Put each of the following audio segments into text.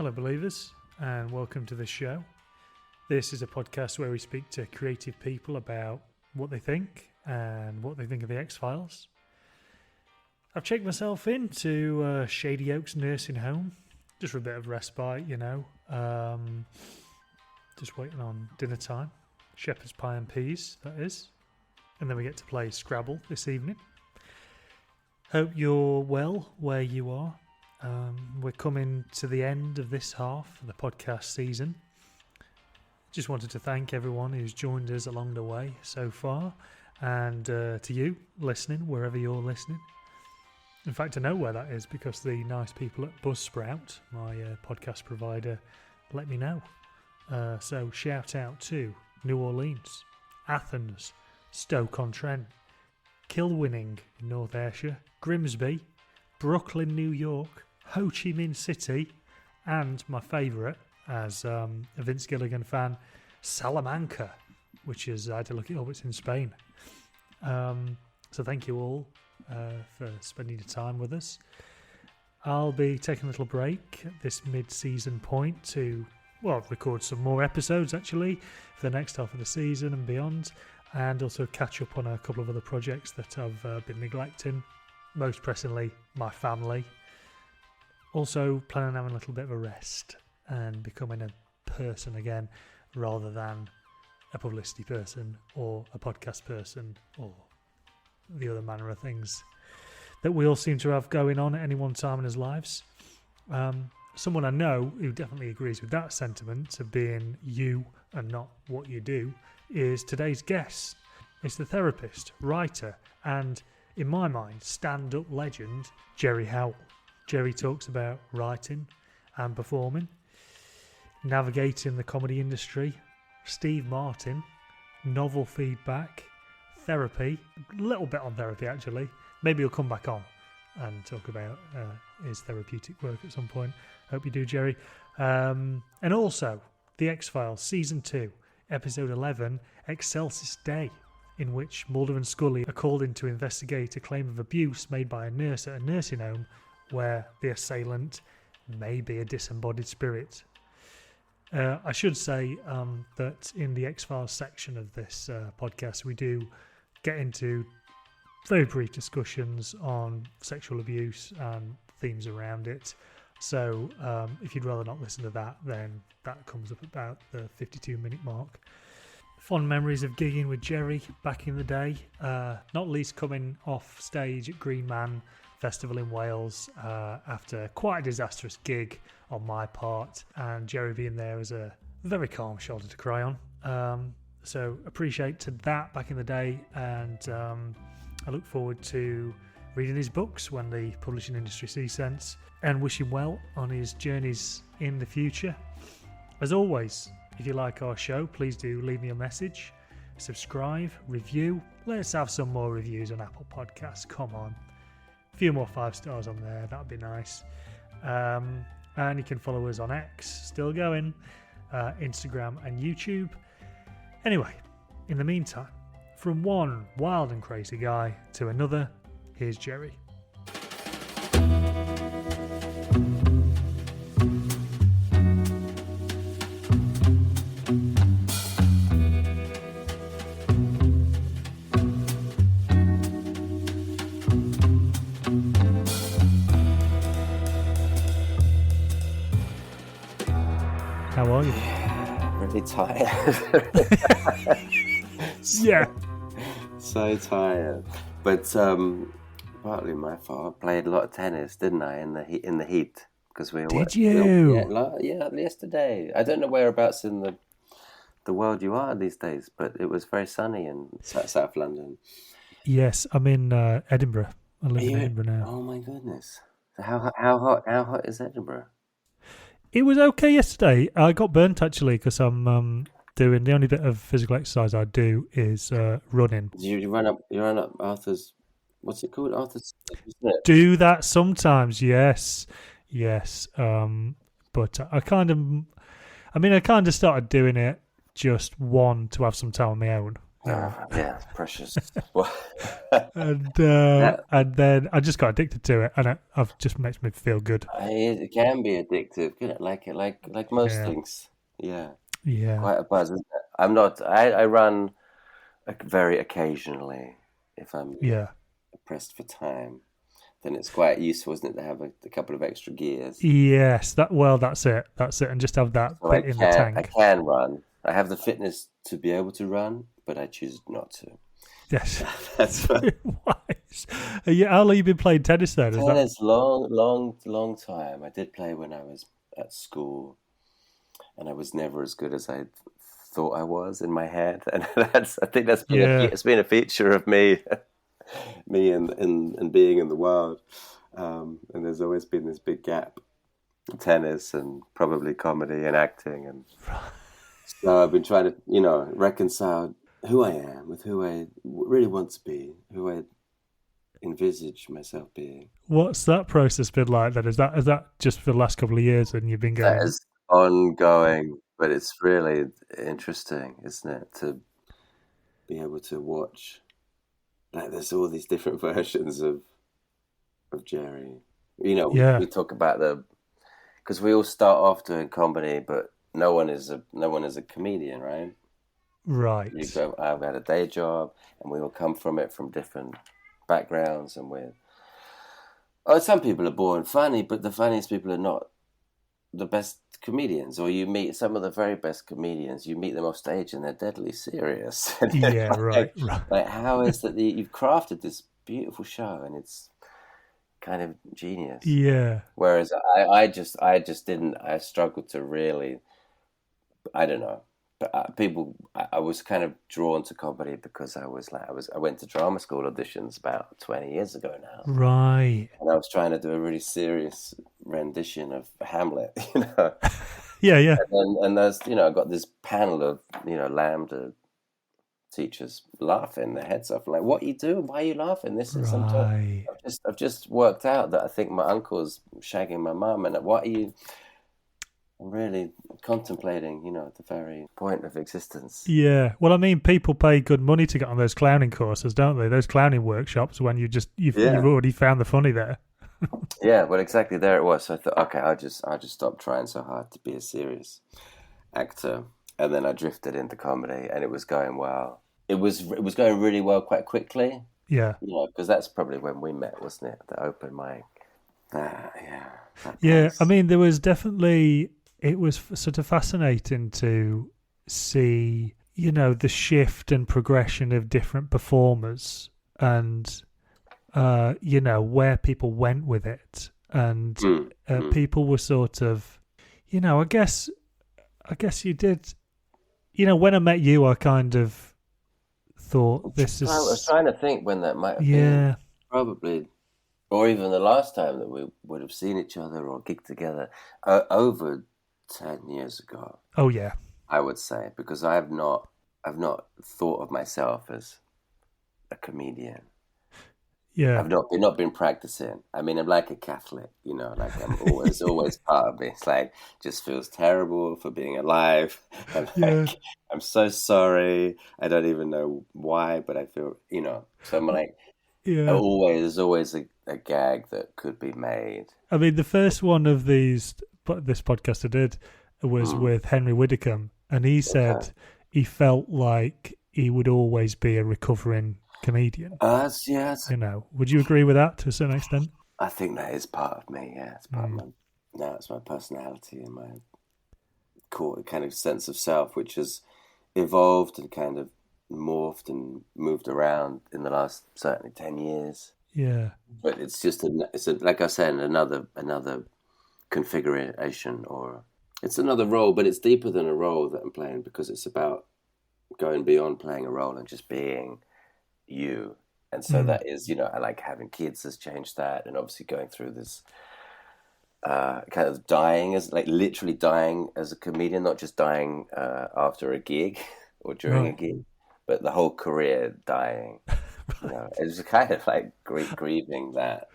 Hello, believers, and welcome to the show. This is a podcast where we speak to creative people about what they think and what they think of the X-Files. I've checked myself into Shady Oaks nursing home, just for a bit of respite, just waiting on dinner time. Shepherd's pie and peas, that is. And then we get to play Scrabble this evening. Hope you're well where you are. We're coming to the end of this half of the podcast season. Just wanted to thank everyone who's joined us along the way so far, and to you listening, wherever you're listening. In fact, I know where that is because the nice people at Buzzsprout, my podcast provider, let me know. So shout out to New Orleans, Athens, Stoke-on-Trent, Kilwinning in North Ayrshire, Grimsby, Brooklyn, New York, Ho Chi Minh City, and my favourite, as a Vince Gilligan fan, Salamanca, which is, I had to look it up, it's in Spain. So thank you all for spending your time with us. I'll be taking a little break at this mid-season point to, record some more episodes actually for the next half of the season and beyond, and also catch up on a couple of other projects that I've been neglecting, most pressingly my family. Also planning on having a little bit of a rest and becoming a person again rather than a publicity person or a podcast person or the other manner of things that we all seem to have going on at any one time in our lives. Someone I know who definitely agrees with that sentiment of being you and not what you do is today's guest. It's the therapist, writer, and, in my mind, stand-up legend, Gerry Howell. Gerry talks about writing and performing, navigating the comedy industry, Steve Martin, novel feedback, therapy, a little bit on therapy actually. Maybe he'll come back on and talk about his therapeutic work at some point. Hope you do, Gerry. And also, The X-Files, Season 2, Episode 11, Excelsis Dei, in which Mulder and Scully are called in to investigate a claim of abuse made by a nurse at a nursing home where the assailant may be a disembodied spirit. I should say that in the X-Files section of this podcast, we do get into very brief discussions on sexual abuse and themes around it. So if you'd rather not listen to that, then that comes up about the 52-minute mark. Fond memories of gigging with Gerry back in the day, not least coming off stage at Green Man Festival in Wales after quite a disastrous gig on my part, and Gerry being there as a very calm shoulder to cry on. So appreciate to that back in the day, and I look forward to reading his books when the publishing industry sees sense, and wish him well on his journeys in the future. As always, if you like our show, please do leave me a message, subscribe, review. Let's have some more reviews on Apple Podcasts, come on. A few more 5 stars on there, that'd be nice. And you can follow us on X, still going, Instagram and YouTube. Anyway, in the meantime, from one wild and crazy guy to another, here's Gerry. How are you? Really tired. Yeah. So tired. But partly my fault. I played a lot of tennis, didn't I, in the heat? Because we Did you? Yeah, yesterday. I don't know whereabouts in the world you are these days, but it was very sunny in South London. Yes, I'm in Edinburgh. I live in Edinburgh now. Oh my goodness. So how hot is Edinburgh? It was okay yesterday. I got burnt actually because I'm doing the only bit of physical exercise I do is running. You run up Arthur's, what's it called? Arthur's. Do that sometimes, yes. But I kind of started doing it just to have some time on my own. Yeah, it's precious. Well, and that then I just got addicted to it, and I've just makes me feel good. it can be addictive, can it? Like most Yeah, things. Yeah, yeah, quite a buzz, isn't it? I'm not. I run very occasionally if I'm yeah. pressed for time. Then it's quite useful, isn't it, to have a couple of extra gears. Yes, that's it. That's it. And just have that So bit in the I tank. can run. I have the fitness to be able to run, but I choose not to. Yes. That's what, Wise. How long you been playing tennis then? Is that tennis. Long time. I did play when I was at school, and I was never as good as I thought I was in my head. And I think that's been yeah. it's been a feature of me, me and being in the world. And there's always been this big gap: tennis and probably comedy and acting. And so I've been trying to, reconcile who I am with who I really want to be, who I envisage myself being. What's that process been like then? Is that just for the last couple of years and you've been That going? is ongoing, but it's really interesting, isn't it, to be able to watch. Like, there's all these different versions of Gerry. Yeah. We talk about because we all start off doing comedy, but no one is a comedian, right? Right. I've had a day job, and we all come from it from different backgrounds, and some people are born funny, but the funniest people are not the best comedians. Or you meet some of the very best comedians, you meet them off stage, and they're deadly serious. Yeah, right. Like, how is that you've crafted this beautiful show, and it's kind of genius. Yeah. Whereas I just didn't. I struggled to really. I don't know. But I was kind of drawn to comedy because I went to drama school auditions about 20 years ago now, Right. and I was trying to do a really serious rendition of Hamlet, Yeah, yeah. and there's I got this panel of Lambda teachers laughing their heads off, like, what are you doing? Why are you laughing? This is Right. I've just worked out that I think my uncle's shagging my mum, and what are you? I'm really contemplating, the very point of existence. Yeah. Well, I mean, people pay good money to get on those clowning courses, don't they? Those clowning workshops when you've already found the funny there. Yeah, well, exactly. There it was. So I thought, okay, I'll just stop trying so hard to be a serious actor, and then I drifted into comedy, and it was going well. It was going really well quite quickly. Yeah. Because that's probably when we met, wasn't it? The open mic. Yeah. I mean, there was definitely. It was sort of fascinating to see, the shift and progression of different performers and, where people went with it. And people were sort of, I guess you did, when I met you, I kind of thought this is... I was trying to think when that might have been. Probably, or even the last time that we would have seen each other or gigged together, over 10 years ago. Oh yeah, I would say, because I've not thought of myself as a comedian. Yeah, I've not been practicing. I mean, I'm like a Catholic, like I'm always part of me. It's like, just feels terrible for being alive. I'm so sorry. I don't even know why, but I feel, so I'm like, there's always a gag that could be made. I mean, the first one of this podcast I did was with Henry Widdicombe, and he said he felt like he would always be a recovering comedian. Yes. Would you agree with that to a certain extent? I think that is part of me. Yeah, it's part of it's my personality and my core kind of sense of self, which has evolved and kind of morphed and moved around in the last certainly 10 years. Yeah, but it's just like I said, another configuration, or it's another role, but it's deeper than a role that I'm playing, because it's about going beyond playing a role and just being you. And so that is, I like having kids has changed that, and obviously going through this kind of literally dying as a comedian, not just dying after a gig or during a gig, but the whole career dying. It was kind of like grieving that.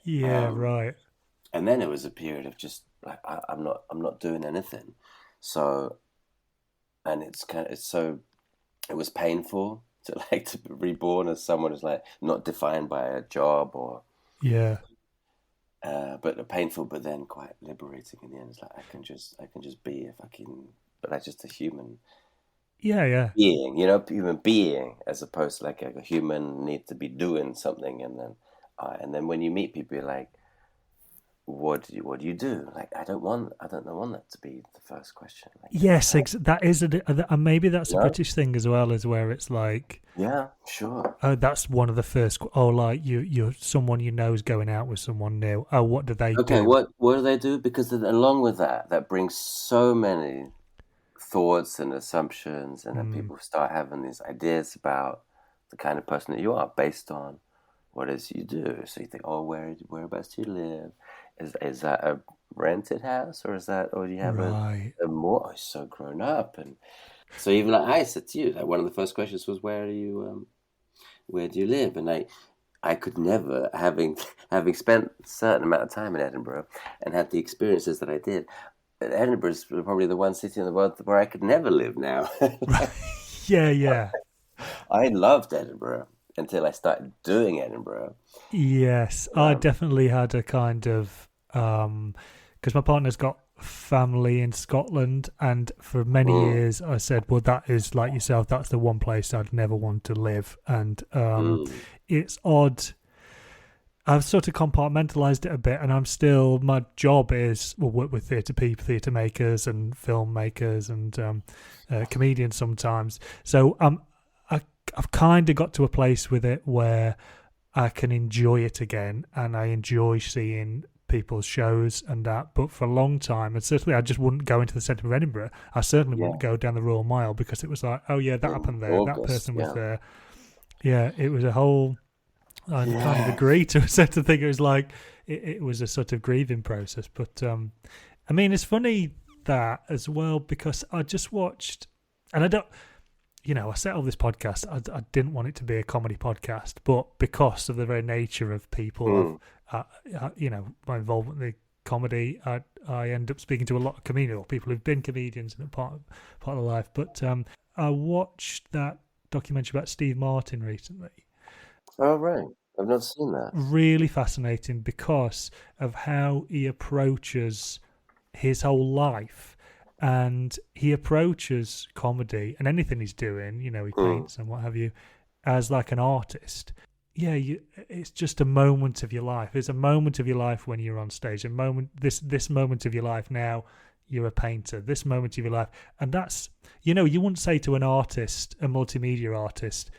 Yeah, right. And then it was a period of just like, I'm not doing anything. So, and it was painful to be reborn as someone who's like not defined by a job or Yeah. but painful, but then quite liberating in the end. It's like I can just be a fucking, but I'm just a human Yeah. being, human being, as opposed to like a human needs to be doing something, and then when you meet people, you're like, what do you do? Like, I don't want that to be the first question. Like, Yes, that is, and maybe that's a Yeah. British thing as well, is where it's like, yeah, sure. oh, that's one of the first. Oh, like you're someone you know is going out with someone new. Oh, what do they Okay, do? what do they do? Because then along with that brings so many thoughts and assumptions, and then people start having these ideas about the kind of person that you are based on what it is you do. So you think, oh, whereabouts do you live? Is that a rented house, or do you have Right. a more? Oh, it's so grown up, and so even like I said to you, like one of the first questions was, where do you live? And I could never, having spent a certain amount of time in Edinburgh and had the experiences that I did. Edinburgh is probably the one city in the world where I could never live now. Yeah. I loved Edinburgh until I started doing Edinburgh. Yes, I definitely had a kind of because my partner's got family in Scotland, and for many years I said, well, that is, like yourself, that's the one place I'd never want to live. And it's odd. I've sort of compartmentalized it a bit, and my job is, work with theatre people, theatre makers and filmmakers and comedians sometimes. So I've kind of got to a place with it where I can enjoy it again, and I enjoy seeing people's shows and that. But for a long time, and certainly I just wouldn't go into the centre of Edinburgh. I certainly wouldn't go down the Royal Mile, because it was like, oh yeah, that happened there, August, that person was there. Yeah, it was a whole... I kind of agree to a certain thing. It was like it was a sort of grieving process. But I mean, it's funny that as well, because I just watched, and I don't, I set up this podcast. I didn't want it to be a comedy podcast, but because of the very nature of people, my involvement in the comedy, I end up speaking to a lot of comedians, or people who've been comedians in a part of their life. But I watched that documentary about Steve Martin recently. Oh, right. I've not seen that. Really fascinating because of how he approaches his whole life, and he approaches comedy and anything he's doing, he paints and what have you, as like an artist. Yeah, it's just a moment of your life. It's a moment of your life when you're on stage. A moment, this moment of your life now, you're a painter. This moment of your life, and that's, you wouldn't say to an artist, a multimedia artist,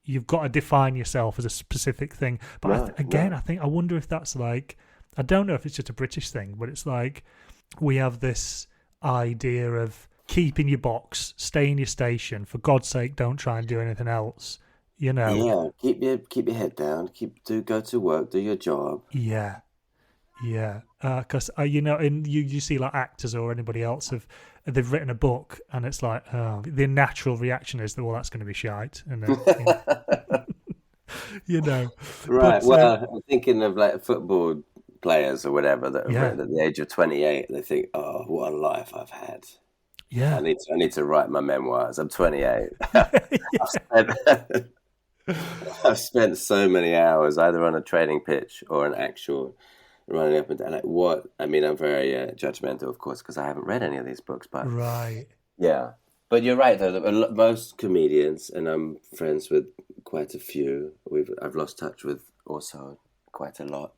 you've got to define yourself as a specific thing. But I wonder if that's like, I don't know if it's just a British thing, but it's like we have this idea of keep in your box, stay in your station. For God's sake, don't try and do anything else. Yeah, keep your head down. Go to work, do your job. Yeah. Because and you see like actors or anybody else they've written a book, and it's like the natural reaction is that, well, that's going to be shite, and then, Right. But, well, I'm thinking of like football players or whatever that have written at the age of 28. They think, oh, what a life I've had. Yeah, I need to write my memoirs. I'm 28. I've spent so many hours either on a training pitch or an actual running up and down. Like, what? I mean, I'm very judgmental, of course, because I haven't read any of these books. But right. Yeah. But you're right, though. That most comedians, and I'm friends with quite a few. I've lost touch with also quite a lot.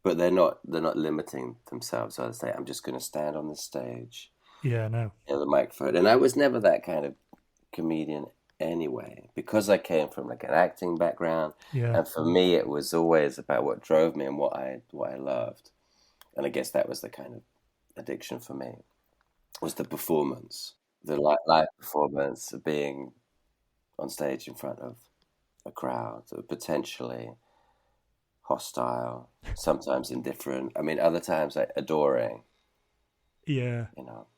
But they're not limiting themselves. So they say, I'm just going to stand on the stage. Yeah, no. The microphone. And I was never that kind of comedian anyway, because I came from like an acting background. Yeah. And for me, it was always about what drove me and what I loved. And I guess that was the kind of addiction for me, was the performance, the live performance of being on stage in front of a crowd, potentially hostile, sometimes indifferent. I mean, other times like adoring. Yeah.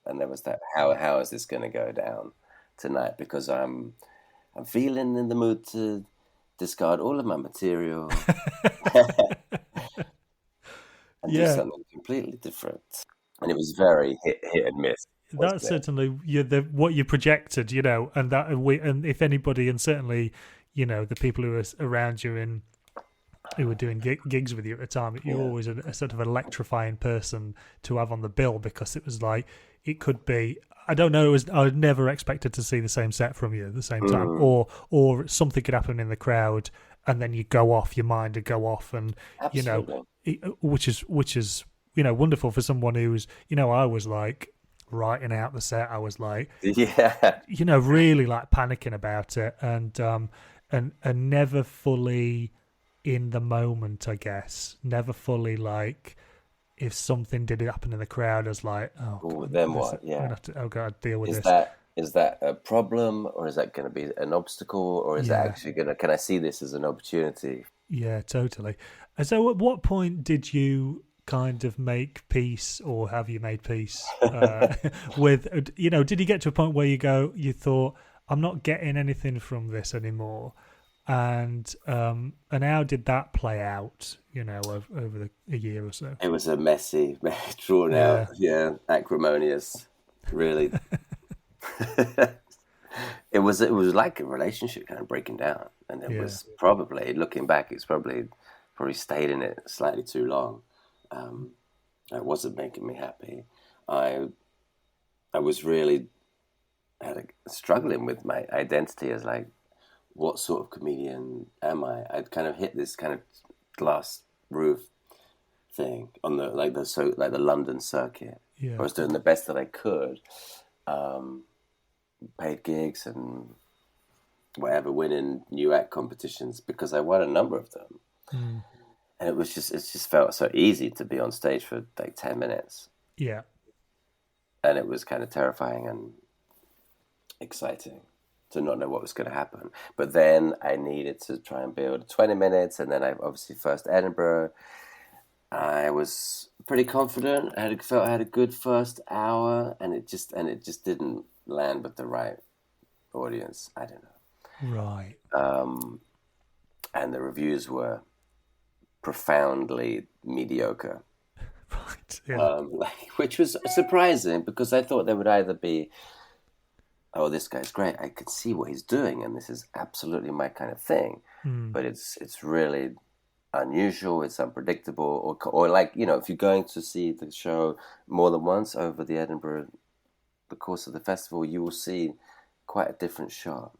And there was that, how is this going to go down tonight? Because I'm feeling in the mood to discard all of my material and do something completely different. And it was very hit and miss. that's certainly what you projected, and and if anybody, and certainly, the people who are around you and who were doing gigs with you at the time, you're always a sort of electrifying person to have on the bill, because it was like, it could be, I don't know, I never expected to see the same set from you at the same time, or something could happen in the crowd and then you go off, your mind would go off, and Absolutely. which is wonderful for someone who's, I was like writing out the set, I was like, really like panicking about it, and never fully in the moment, I guess, never fully like, if something did happen in the crowd, I was like, oh, then what? Yeah. Oh God, deal with this. Is that a problem, or is that going to be an obstacle, or is that actually can I see this as an opportunity? Yeah, totally. And so at what point did you kind of make peace, or have you made peace with, did you get to a point where you thought, I'm not getting anything from this anymore? And how did that play out, over a year or so? It was a messy, drawn out, acrimonious, really. It was like a relationship kind of breaking down, and it was probably, looking back, it's probably stayed in it slightly too long. It wasn't making me happy. I was really struggling with my identity as like, what sort of comedian am I? I'd kind of hit this kind of glass roof thing on the London circuit. I was doing the best that I could, paid gigs and whatever, winning new act competitions, because I won a number of them. And it just felt so easy to be on stage for like 10 minutes. Yeah. And it was kind of terrifying and exciting to not know what was going to happen. But then I needed to try and build 20 minutes. And then I obviously first Edinburgh. I was pretty confident. I felt I had a good first hour, and it just didn't land with the right audience. I don't know. Right. And the reviews were profoundly mediocre. Right. Yeah. Which was surprising, because I thought there would either be, oh, this guy's great, I could see what he's doing, and this is absolutely my kind of thing. But it's really unusual, it's unpredictable, or like, if you're going to see the show more than once over the course of the festival, you will see quite a different shot.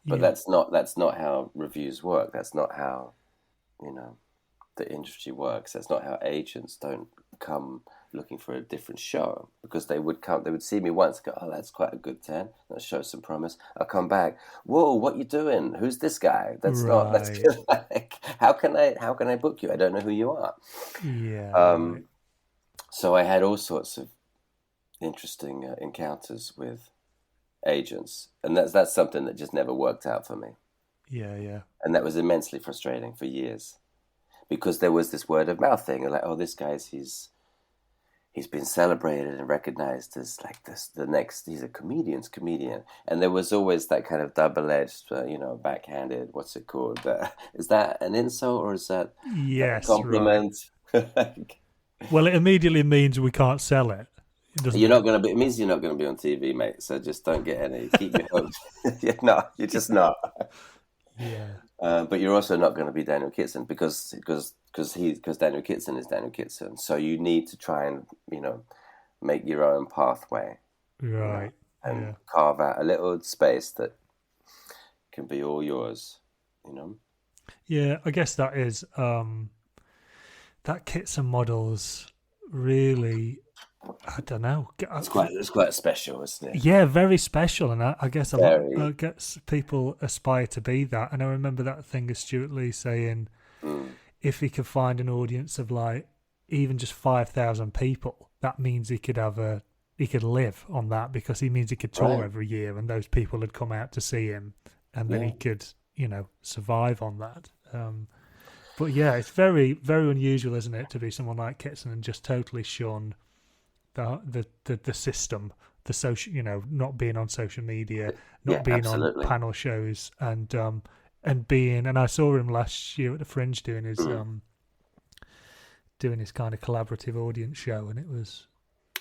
But that's not how reviews work. That's not how, the industry works. That's not how agents don't come looking for a different show, because they would see me once and go, oh, that's quite a good 10, that shows some promise. I'll come back, whoa, what you doing? Who's this guy? That's good. Like, how can I book you? I don't know who you are. So I had all sorts of interesting encounters with agents, and that's something that just never worked out for me. And that was immensely frustrating for years, because there was this word of mouth thing, like, oh, this guy's he's been celebrated and recognized as like the next, he's a comedian, and there was always that kind of double-edged, backhanded, what's it called? Is that an insult, or is that a compliment? Right. Well, it immediately means we can't sell it. It means you're not going to be on TV, mate. So just don't get any. Keep your hopes. You're just not. But you're also not going to be Daniel Kitson, because Daniel Kitson is Daniel Kitson. So you need to try and make your own pathway, right? And carve out a little space that can be all yours. Yeah, I guess that is that Kitson model's really, I don't know. It's quite special, isn't it? Yeah, very special, and I guess I guess people aspire to be that. And I remember that thing of Stuart Lee saying, if he could find an audience of like even just 5,000 people, that means he could live on that, because he means he could tour every year, and those people would come out to see him, and then he could survive on that. But yeah, it's very, very unusual, isn't it, to be someone like Kitson and just totally shun the system, the social, not being on social media, not being on panel shows, and being. And I saw him last year at the Fringe doing his kind of collaborative audience show, and it was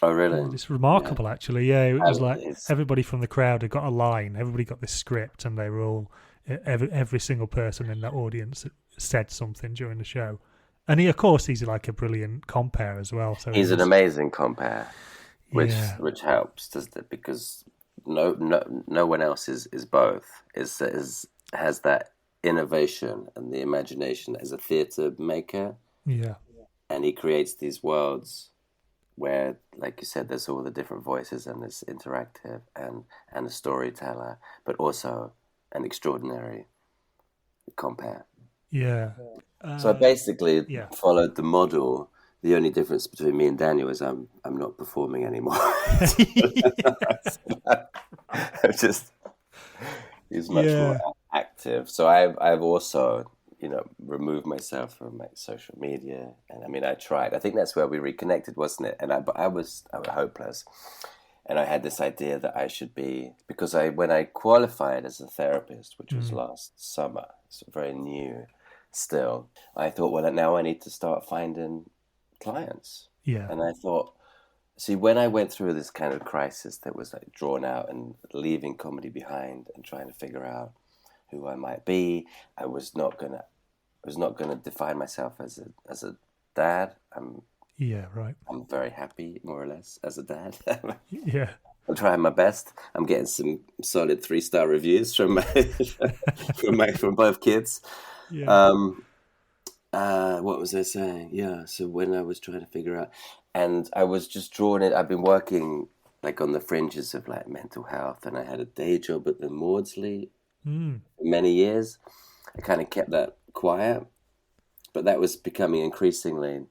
Oh, really? It's Yeah. remarkable, actually. Yeah, it was like It's everybody from the crowd had got a line. Everybody got this script, and they were all every single person in that audience said something during the show. And he, of course, he's like a brilliant compere as well. So he He's an was, amazing compare, yeah, which helps, doesn't it? Because no one else is both. Is has that innovation and the imagination as a theatre maker, yeah, and he creates these worlds where, like you said, there's all the different voices and it's interactive and a storyteller, but also an extraordinary compare. yeah, So I basically yeah. followed the model. The only difference between me and Daniel is I'm not performing anymore. Just he's much more Yeah, active. So I've also removed myself from like social media, and I mean I tried. I think that's where we reconnected, wasn't it? And I was hopeless, and I had this idea that I should be, because when I qualified as a therapist, which was last summer, so very new still. I thought, well, now I need to start finding clients, yeah, and I thought, see, when I went through this kind of crisis that was like drawn out and leaving comedy behind and trying to figure out who I might be, I was not gonna define myself as a dad. yeah, right. I'm very happy, more or less, as a dad. Yeah, I'm trying my best. I'm getting some solid 3-star reviews from my from both kids. yeah, Um, what was I saying? Yeah. So when I was trying to figure out, and I was just drawn in. I've been working like on the fringes of like mental health, and I had a day job at the Maudsley for many years. I kind of kept that quiet, but that was becoming increasingly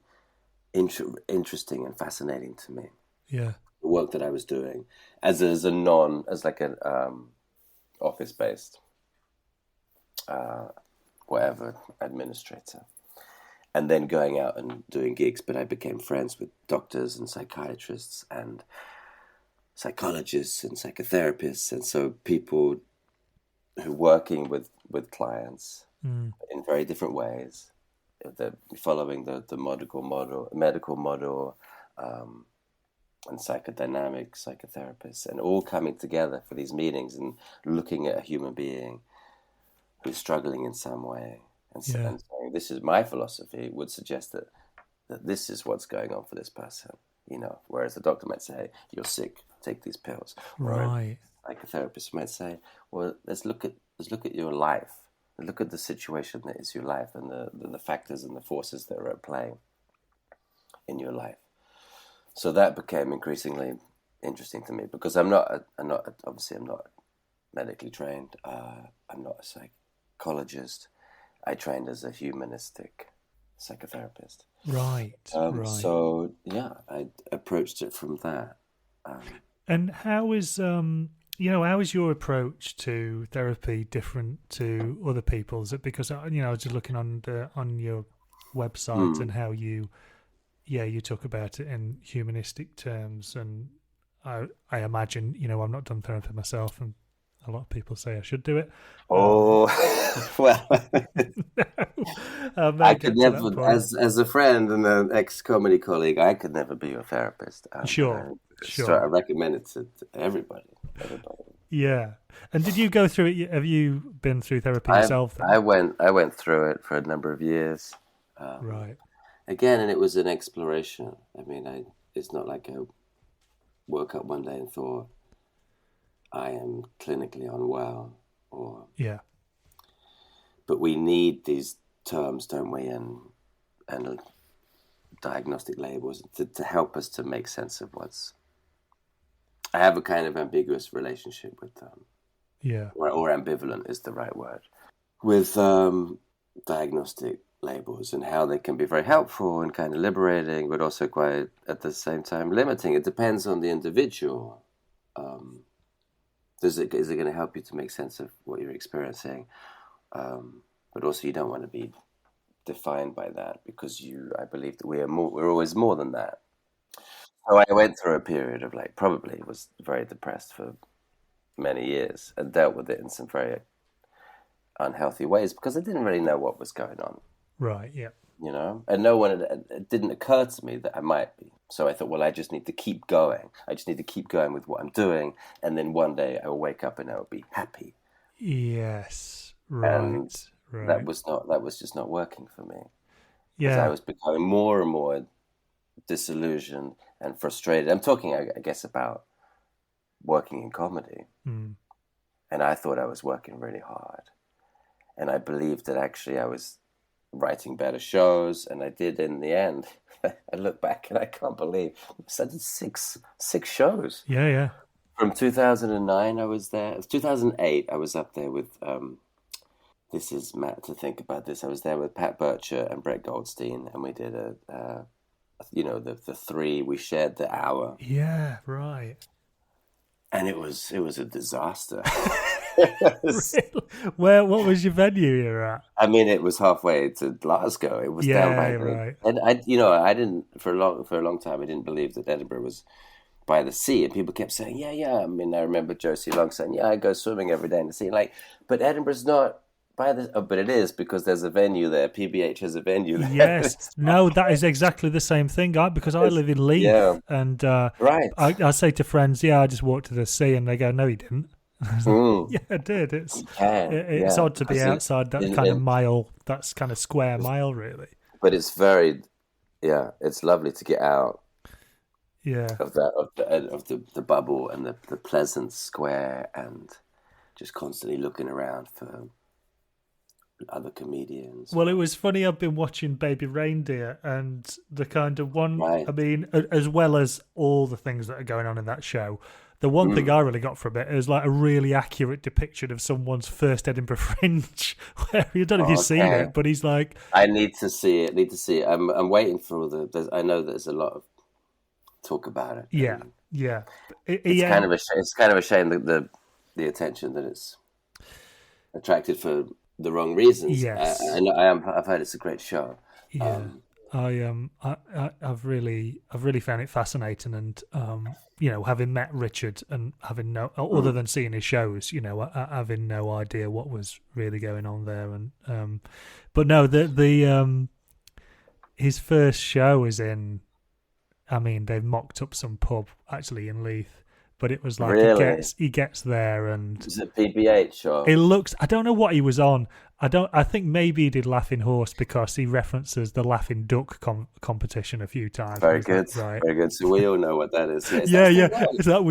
interesting and fascinating to me. yeah, The work that I was doing as like an office based whatever administrator, and then going out and doing gigs. But I became friends with doctors and psychiatrists and psychologists and psychotherapists, and so people who working with clients in very different ways. They're following the medical model, and psychodynamic psychotherapists, and all coming together for these meetings and looking at a human being who's struggling in some way, and yeah, saying, "This is my philosophy." Would suggest that this is what's going on for this person, Whereas the doctor might say, "You're sick, take these pills," or a right. psychotherapist might say, "Well, let's look at your life. Look at the situation that is your life and the factors and the forces that are at play in your life." So that became increasingly interesting to me, because obviously I'm not medically trained. I'm not a psychologist. I trained as a humanistic psychotherapist. Right, right. So yeah, I approached it from that. And how is how is your approach to therapy different to other people's? Because I was just looking on your website and how you talk about it in humanistic terms, and I imagine I'm not done therapy myself, and a lot of people say I should do it. Oh, well, I may I could get to that never, point. as a friend and an ex-comedy colleague, I could never be your therapist. Sure, So I sure. recommend it to everybody. Yeah. And did you go through it? Have you been through therapy I yourself I then? went through it for a number of years. Right. Again, and it was an exploration. I mean, it's not like I woke up one day and thought I am clinically unwell, Yeah. but we need these terms, don't we, and diagnostic labels to help us to make sense of what's. I have a kind of ambiguous relationship with them, Yeah. or ambivalent is the right word, with diagnostic labels, and how they can be very helpful and kind of liberating, but also quite at the same time limiting. It depends on the individual. Is it going to help you to make sense of what you're experiencing? But also, you don't want to be defined by that, because I believe that we're always more than that. So I went through a period of probably was very depressed for many years and dealt with it in some very unhealthy ways, because I didn't really know what was going on. Right. Yeah. you know, and no one, it didn't occur to me that I might be. So I thought, well, I just need to keep going. I just need to keep going with what I'm doing. And then one day I will wake up and I will be happy. Yes. And Right. that Right. was just not working for me, because I Yeah. was becoming more and more disillusioned and frustrated. I'm talking, I guess, about working in comedy. Mm. And I thought I was working really hard. And I believed that actually I was writing better shows, and I did in the end. I look back and I can't believe I did six shows. Yeah. Yeah. From 2009, I was there. 2008, I was up there with, this is Matt to think about this. I was there with Pat Bircher and Brett Goldstein, and we did the three, we shared the hour. Yeah. Right. And it was a disaster. Really? What was your venue you're at? I mean, it was halfway to Glasgow. It was down Yeah. by Right. and I didn't for a long time. I didn't believe that Edinburgh was by the sea, and people kept saying, yeah. I mean, I remember Josie Long saying, yeah, I go swimming every day in the sea. Like, but Edinburgh's not by the. Oh, but it is, because there's a venue there. PBH has a venue there. Yes. No, that is exactly the same thing. Because I live in Leith, Yeah, and right. I say to friends, "Yeah, I just walked to the sea," and they go, "No, you didn't." I was like, Mm, yeah, I did. you can, It's yeah, odd to be because outside that kind of mile, that's kind of square mile, really. but it's very, yeah, it's lovely to get out Yeah. of the bubble and the pleasant square, and just constantly looking around for other comedians. Well, it was funny. I've been watching Baby Reindeer, and the kind of one. Right. I mean, as well as all the things that are going on in that show, the one thing I really got from it is like a really accurate depiction of someone's first Edinburgh Fringe. Where you don't know if you've seen it, but he's like, I need to see it. I'm waiting for all the. I know there's a lot of talk about it. yeah, yeah. It's kind of a it's kind of a shame that the attention that it's attracted for the wrong reasons. Yes. I've heard it's a great show. Yeah. I've really found it fascinating, and having met Richard and having other than seeing his shows, having no idea what was really going on there, and but no, the his first show is in. I mean, they've mocked up some pub actually in Leith, but it was like Really? he gets there, and Is it PBH or? it looks. I don't know what he was on. I think maybe he did Laughing Horse because he references the Laughing Duck competition a few times. Very good, like, right. very good. So we all know what that is. Yeah. It's that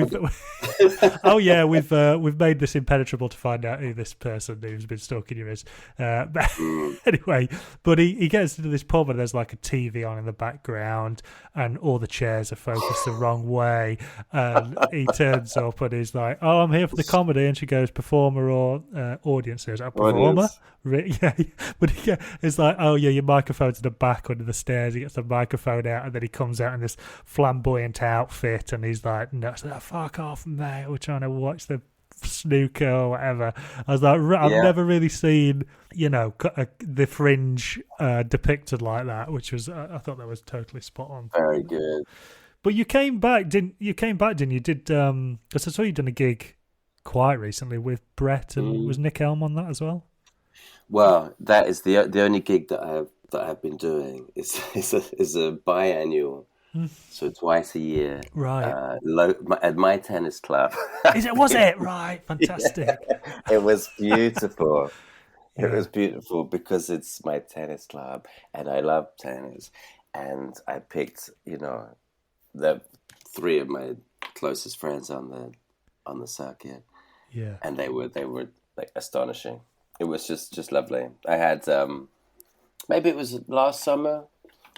we've made this impenetrable to find out who this person who's been stalking you is. Anyway, but he gets into this pub and there's like a TV on in the background, and all the chairs are focused the wrong way. And he turns up and he's like, "Oh, I'm here for the comedy," and she goes, "Performer or audience?" He goes, "A performer." Audience. Yeah, but it's like, "Oh yeah, your microphone's in the back under the stairs." He gets the microphone out, and then he comes out in this flamboyant outfit, and he's like, "No, fuck off, mate. We're trying to watch the snooker or whatever." I was like, I've never really seen, the Fringe depicted like that, which was I thought that was totally spot on. Very good. But you came back, didn't you? Did because I saw you done a gig quite recently with Brett, and was Nick Elm on that as well? Well, that is the only gig that I've been doing is a biannual, so twice a year, Right. at my tennis club. Was it right? Fantastic. It was beautiful. Yeah. It was beautiful because it's my tennis club, and I love tennis, and I picked the three of my closest friends on the circuit, Yeah. and they were like astonishing. It was just lovely. I had maybe it was last summer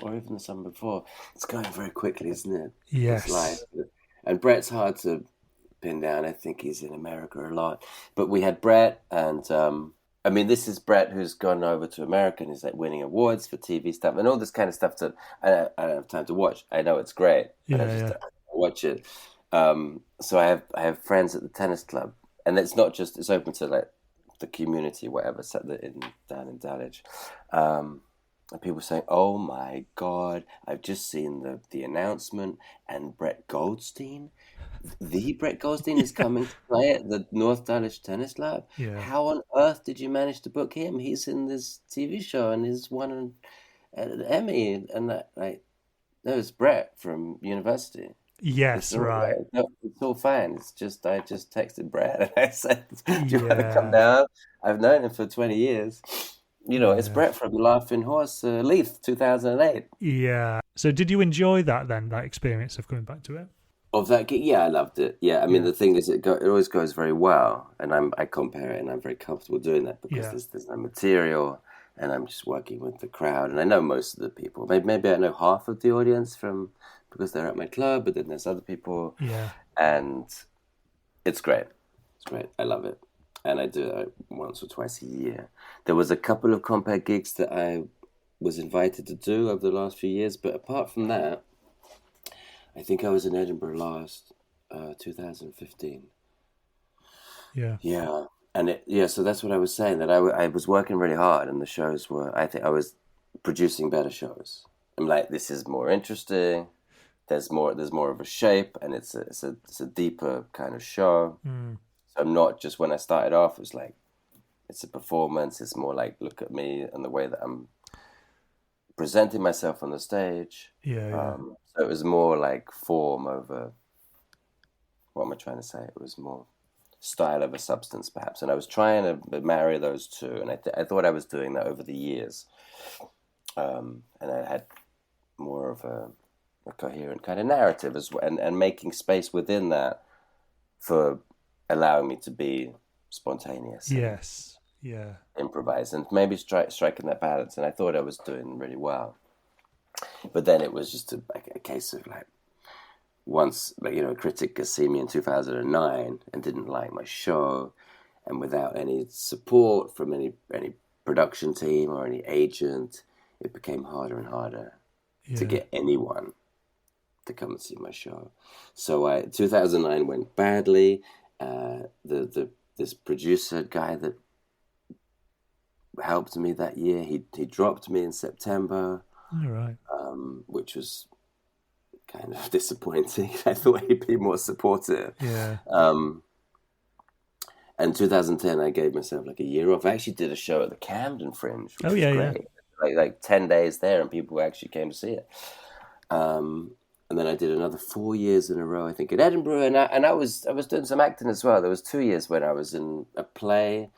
or even the summer before. It's going very quickly, isn't it? Yes. It's life. And Brett's hard to pin down. I think he's in America a lot. But we had Brett, and this is Brett who's gone over to America, and he's like winning awards for TV stuff and all this kind of stuff that I don't have time to watch. I know it's great, but I just don't watch it. So I have friends at the tennis club, and it's not just, it's open to like the community, whatever, down in Dulwich. and people saying, "Oh my God, I've just seen the announcement, and Brett Goldstein, the Brett Goldstein is coming to play at the North Dulwich Tennis Lab. Yeah. How on earth did you manage to book him? He's in this TV show and he's won an Emmy." And like, no, it's Brett from university. Yes, right. It's all fine. It's just I just texted Brad and I said, "Do you want to come Yeah. down? I've known him for 20 years. It's Yeah. Brett from Laughing Horse, Leith, 2008." Yeah. So did you enjoy that then, that experience of coming back to it? Of that gig, yeah, I loved it. Yeah, I mean, Yeah. the thing is, it always goes very well, and I compare it, and I'm very comfortable doing that because Yeah. there's no material, and I'm just working with the crowd, and I know most of the people. Maybe I know half of the audience because they're at my club, but then there's other people, Yeah. and it's great. It's great. I love it, and I do it once or twice a year. There was a couple of compare gigs that I was invited to do over the last few years, but apart from that, I think I was in Edinburgh last 2015. Yeah. Yeah, so that's what I was saying, that I was working really hard, and the shows were. I think I was producing better shows. I'm like, this is more interesting. There's more of a shape, and it's a deeper kind of show. Mm. So I'm not just, when I started off, it was like, it's a performance. It's more like, look at me and the way that I'm presenting myself on the stage. Yeah. So it was more like form over, what am I trying to say? It was more style over substance, perhaps. And I was trying to marry those two, and I thought I was doing that over the years. And I had more of a coherent kind of narrative as well, and making space within that for allowing me to be spontaneous. Yes. Yeah. Improvise and maybe striking that balance. And I thought I was doing really well. But then it was just a case of like, once, like, a critic could see me in 2009 and didn't like my show, and without any support from any production team or any agent, it became harder and harder to get anyone to come and see my show. So 2009 went badly. This producer guy that helped me that year, he dropped me in September. All right. Which was kind of disappointing. I thought he'd be more supportive. Yeah. And 2010, I gave myself like a year off. I actually did a show at the Camden Fringe, which was great. Like 10 days there, and people actually came to see it. And then I did another 4 years in a row, I think, in Edinburgh, and I was doing some acting as well. There was 2 years when I was in a play.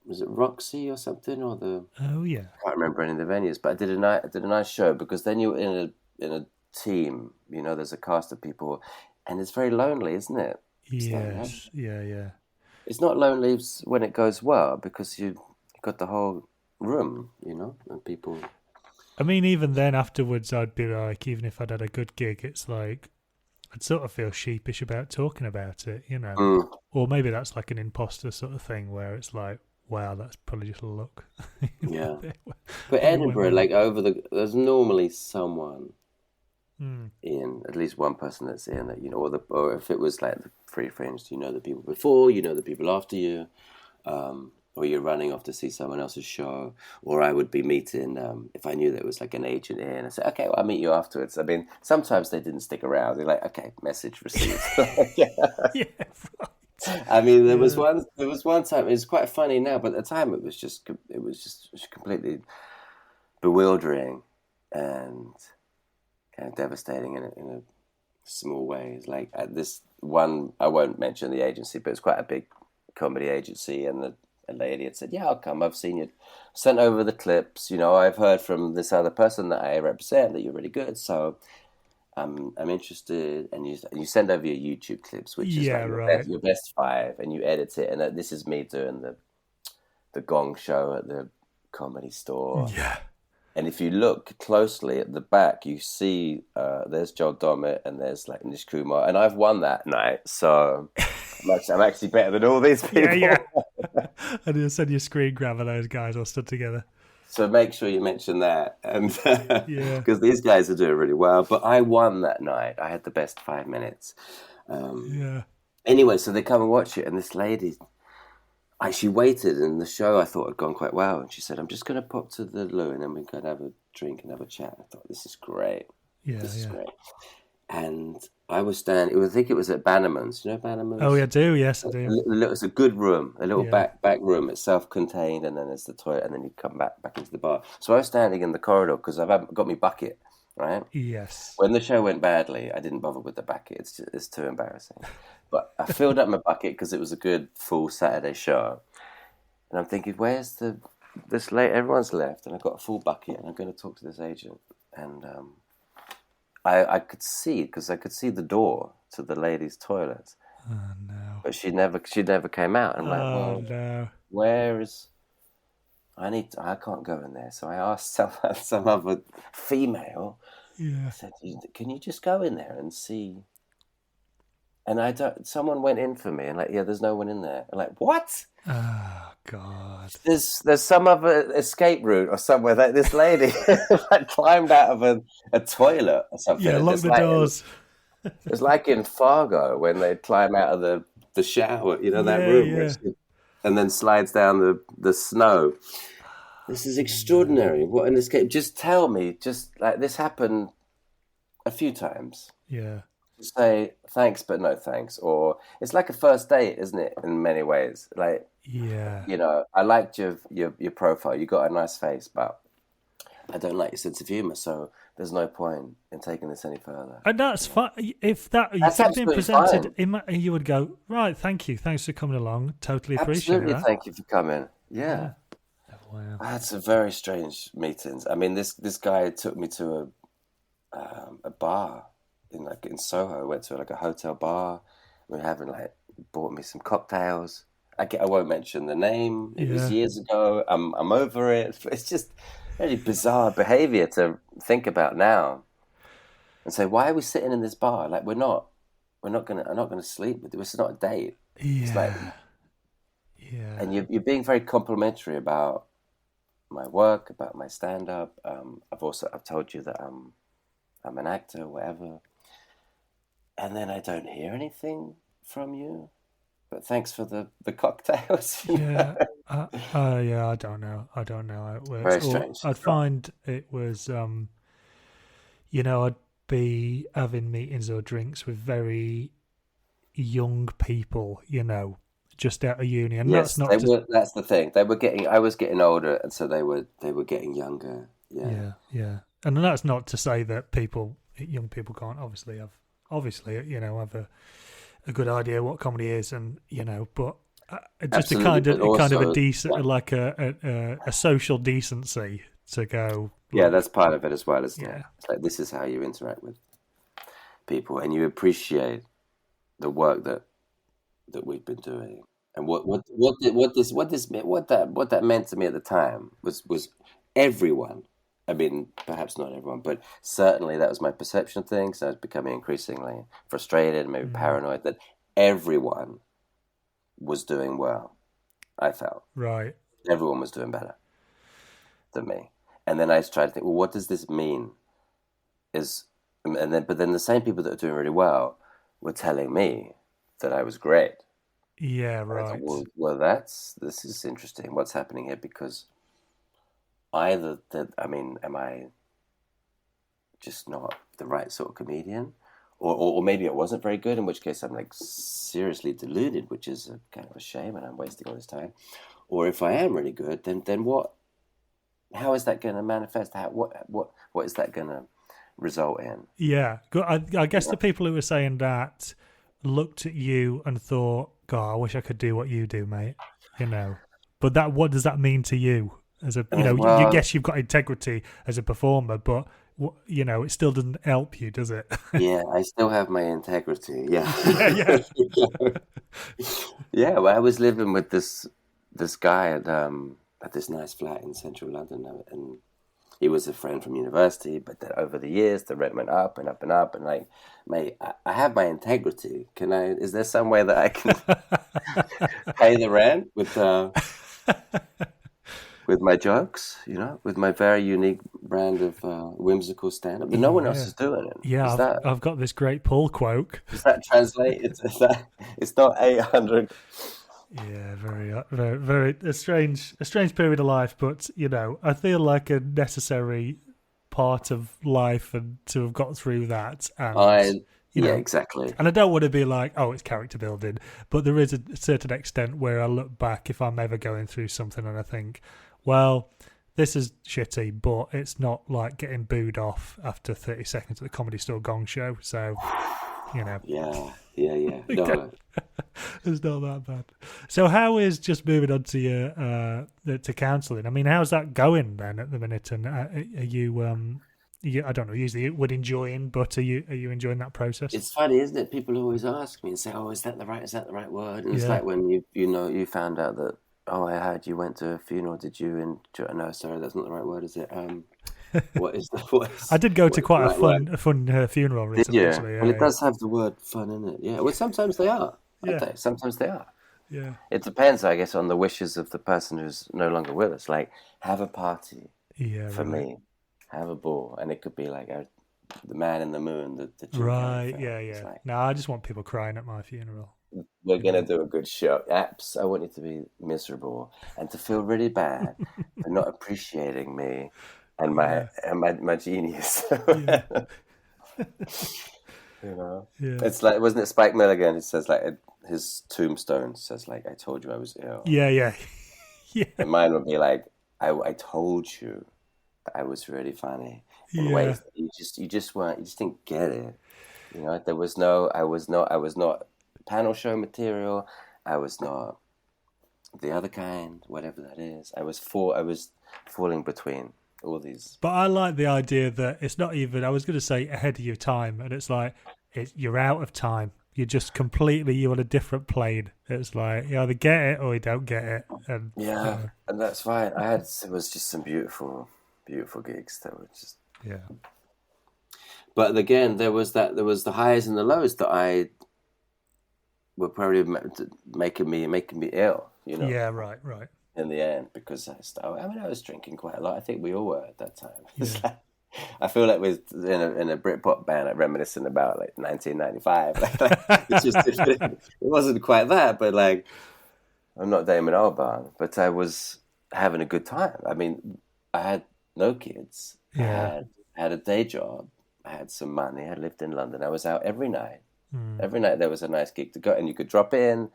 Was it Roxy or something, or the? Oh yeah. I can't remember any of the venues, but I did a nice show, because then you're in a team. There's a cast of people, and it's very lonely, isn't it? Yes. Yeah. It's not lonely when it goes well, because you've got the whole room, and people. I mean, even then afterwards, I'd be like, even if I'd had a good gig, it's like, I'd sort of feel sheepish about talking about it, Or maybe that's like an imposter sort of thing, where it's like, wow, that's probably just a look. Yeah. But Edinburgh, like there's normally someone in, at least one person that's in that, or if it was like the Free Fringe, the people before, the people after you, or you're running off to see someone else's show, or I would be meeting, if I knew there was like an agent in, I said, okay, well, I'll meet you afterwards. I mean, sometimes they didn't stick around. They're like, okay, message received. Yeah, right. I mean, there was one time, it's quite funny now, but at the time it was just completely bewildering and kind of devastating in a small way. It's like this one, I won't mention the agency, but it's quite a big comedy agency, and a lady had said, yeah, I'll come, I've seen you, sent over the clips, I've heard from this other person that I represent that you're really good, so I'm interested. And you send over your YouTube clips, which is like your best 5, and you edit it, and this is me doing the Gong Show at the Comedy Store. Yeah. And if you look closely at the back, you see there's Joel Dommett and there's like Nish Kumar, and I've won that night, so I'm actually better than all these people. Yeah. And you'll send your screen grab of those guys all stood together. So make sure you mention that, and because these guys are doing really well. But I won that night. I had the best 5 minutes. Anyway, so they come and watch it, and this lady, she waited, and the show I thought had gone quite well, and she said, "I'm just going to pop to the loo, and then we can have a drink and have a chat." I thought, "This is great. Yeah, This is yeah. great." And I was standing. I think it was at Bannerman's. You know Bannerman's? Oh, yeah, I do. Yes, I do. It's a good room, a little Yeah. back room. It's self-contained, and then there's the toilet, and then you come back into the bar. So I was standing in the corridor because I've got my bucket, right? Yes. When the show went badly, I didn't bother with the bucket. It's too embarrassing. But I filled up my bucket because it was a good full Saturday show, and I'm thinking, where's this late? Everyone's left, and I've got a full bucket, and I'm going to talk to this agent, and I could see because I could see the door to the ladies' toilet. Oh, no. But she never came out. I'm like, well, no. where is? I can't go in there. So I asked some other female. Yeah. I said, can you just go in there and see? And someone went in for me and like, yeah, there's no one in there. I'm like, what? Oh, God. There's some other escape route or somewhere that this lady had climbed out of a toilet or something. Yeah, lock the doors. It's like in Fargo when they climb out of the shower, that room, Yeah. and then slides down the snow. This is extraordinary. What an escape. Just tell me, just like this happened a few times. Yeah. Say thanks, but no thanks. Or it's like a first date, isn't it, in many ways? Like, yeah, I liked your profile. You got a nice face, but I don't like your sense of humor, so there's no point in taking this any further. And that's fine. If that's been presented, you would go, right, thank you. Thanks for coming along. Totally appreciate Absolutely, that. thank you for coming. Yeah. Wow. I had some very strange meetings. I mean, this guy took me to a bar in Soho. I went to a hotel bar. We were having bought me some cocktails. I won't mention the name. It was years ago. I'm over it. It's just really bizarre behavior to think about now, and say, why are we sitting in this bar? Like I'm not gonna sleep with you. This is not a date. Yeah. It's and you're being very complimentary about my work, about my stand-up. I've told you that I'm an actor, whatever. And then I don't hear anything from you. But thanks for the cocktails. Yeah. I don't know. I don't know how it works. Very strange. I'd find it was, I'd be having meetings or drinks with very young people, just out of uni, and yes, that's not. That's the thing. I was getting older, and so they were getting younger. Yeah. And that's not to say that young people can't obviously have a good idea what comedy is, and but just absolutely, a kind of a decent, like a social decency to go. Yeah, that's part of it as well, isn't it? It's like this is how you interact with people, and you appreciate the work that we've been doing, and what that meant to me at the time was everyone. I mean, perhaps not everyone, but certainly that was my perception of things. I was becoming increasingly frustrated and maybe paranoid that everyone was doing well. I felt. Right. Everyone was doing better than me. And then I tried to think, well, what does this mean? But then the same people that are doing really well were telling me that I was great. Yeah, right. Well, this is interesting. What's happening here? Because either am I just not the right sort of comedian, or maybe it wasn't very good, in which case I'm seriously deluded, which is a kind of a shame, and I'm wasting all this time. Or if I am really good, then what? How is that going to manifest? What is that going to result in? Yeah, I guess the people who were saying that looked at you and thought, God, I wish I could do what you do, mate. But what does that mean to you? As a, you guess you've got integrity as a performer, but it still doesn't help you, does it? Yeah, I still have my integrity. Yeah, yeah. Yeah. Well, I was living with this guy at this nice flat in central London, and he was a friend from university. But then over the years, the rent went up and up and up, and mate, I have my integrity. Is there some way that I can pay the rent with my jokes, with my very unique brand of whimsical stand-up? But no one else is doing it. Yeah, I've got this great Paul quote. Does that translate? It's not 800 Yeah, very a strange period of life, but I feel like a necessary part of life, and to have got through that, and I yeah, exactly. and I don't want to be like, oh, it's character building, but there is a certain extent where I look back if I'm ever going through something and I think, well, this is shitty, but it's not like getting booed off after 30 seconds at the Comedy Store Gong Show, so Yeah. No, it's not that bad. So how is, just moving on to your to counselling? I mean, how's that going then at the minute? And are you, I don't know, usually would enjoying, but are you enjoying that process? it's funny, isn't it? People always ask me and say, "Oh, is that the right word?" And it's Yeah. like when you found out that, "Oh, I heard you went to a funeral. Did you?" And no, sorry, that's not the right word, is it? I did go What to is the quite right word? a fun funeral Did recently, you? actually. Well, it Yeah, does have the word fun in it. Yeah. Well, sometimes they are, aren't yeah, they? Sometimes they are. yeah, It depends, I guess, on the wishes of the person who's no longer with us. Like, have a party yeah. for Right, me, have a ball, and it could be like the man in the moon, the Jim Carrey right. film. Yeah, It's yeah. like, No, I just want people crying at my funeral. we're You gonna know. do a good show. Apps, I want you to be miserable and to feel really bad for not appreciating me and Yeah, my genius. yeah, You know, yeah, it's like, wasn't it Spike Milligan who says like his tombstone says like, "I told you I was ill," yeah, yeah, yeah, and mine would be like, I told you that I was really funny in yeah. ways that you just didn't get it. You know, there was no, I was not panel show material. I was not the other kind, whatever that is. I was falling between all these. But I like the idea that it's not even, I was going to say ahead of your time, and it's like you're out of time. You're on a different plane. It's like you either get it or you don't get it. And Yeah, and that's fine. It was just some beautiful gigs that were just. yeah, But again, there was the highs and the lows that I were probably making me ill. You know, yeah, right, in the end, because I mean, I was drinking quite a lot. I think we all were at that time. yeah, It's like, I feel like we're in a Britpop band, like reminiscent about like 1995. It's just it wasn't quite that, but like I'm not Damon Albarn, but I was having a good time. I mean, I had no kids. yeah. I had a day job. I had some money. I lived in London. I was out every night. Mm. Every night there was a nice gig to go, and you could drop in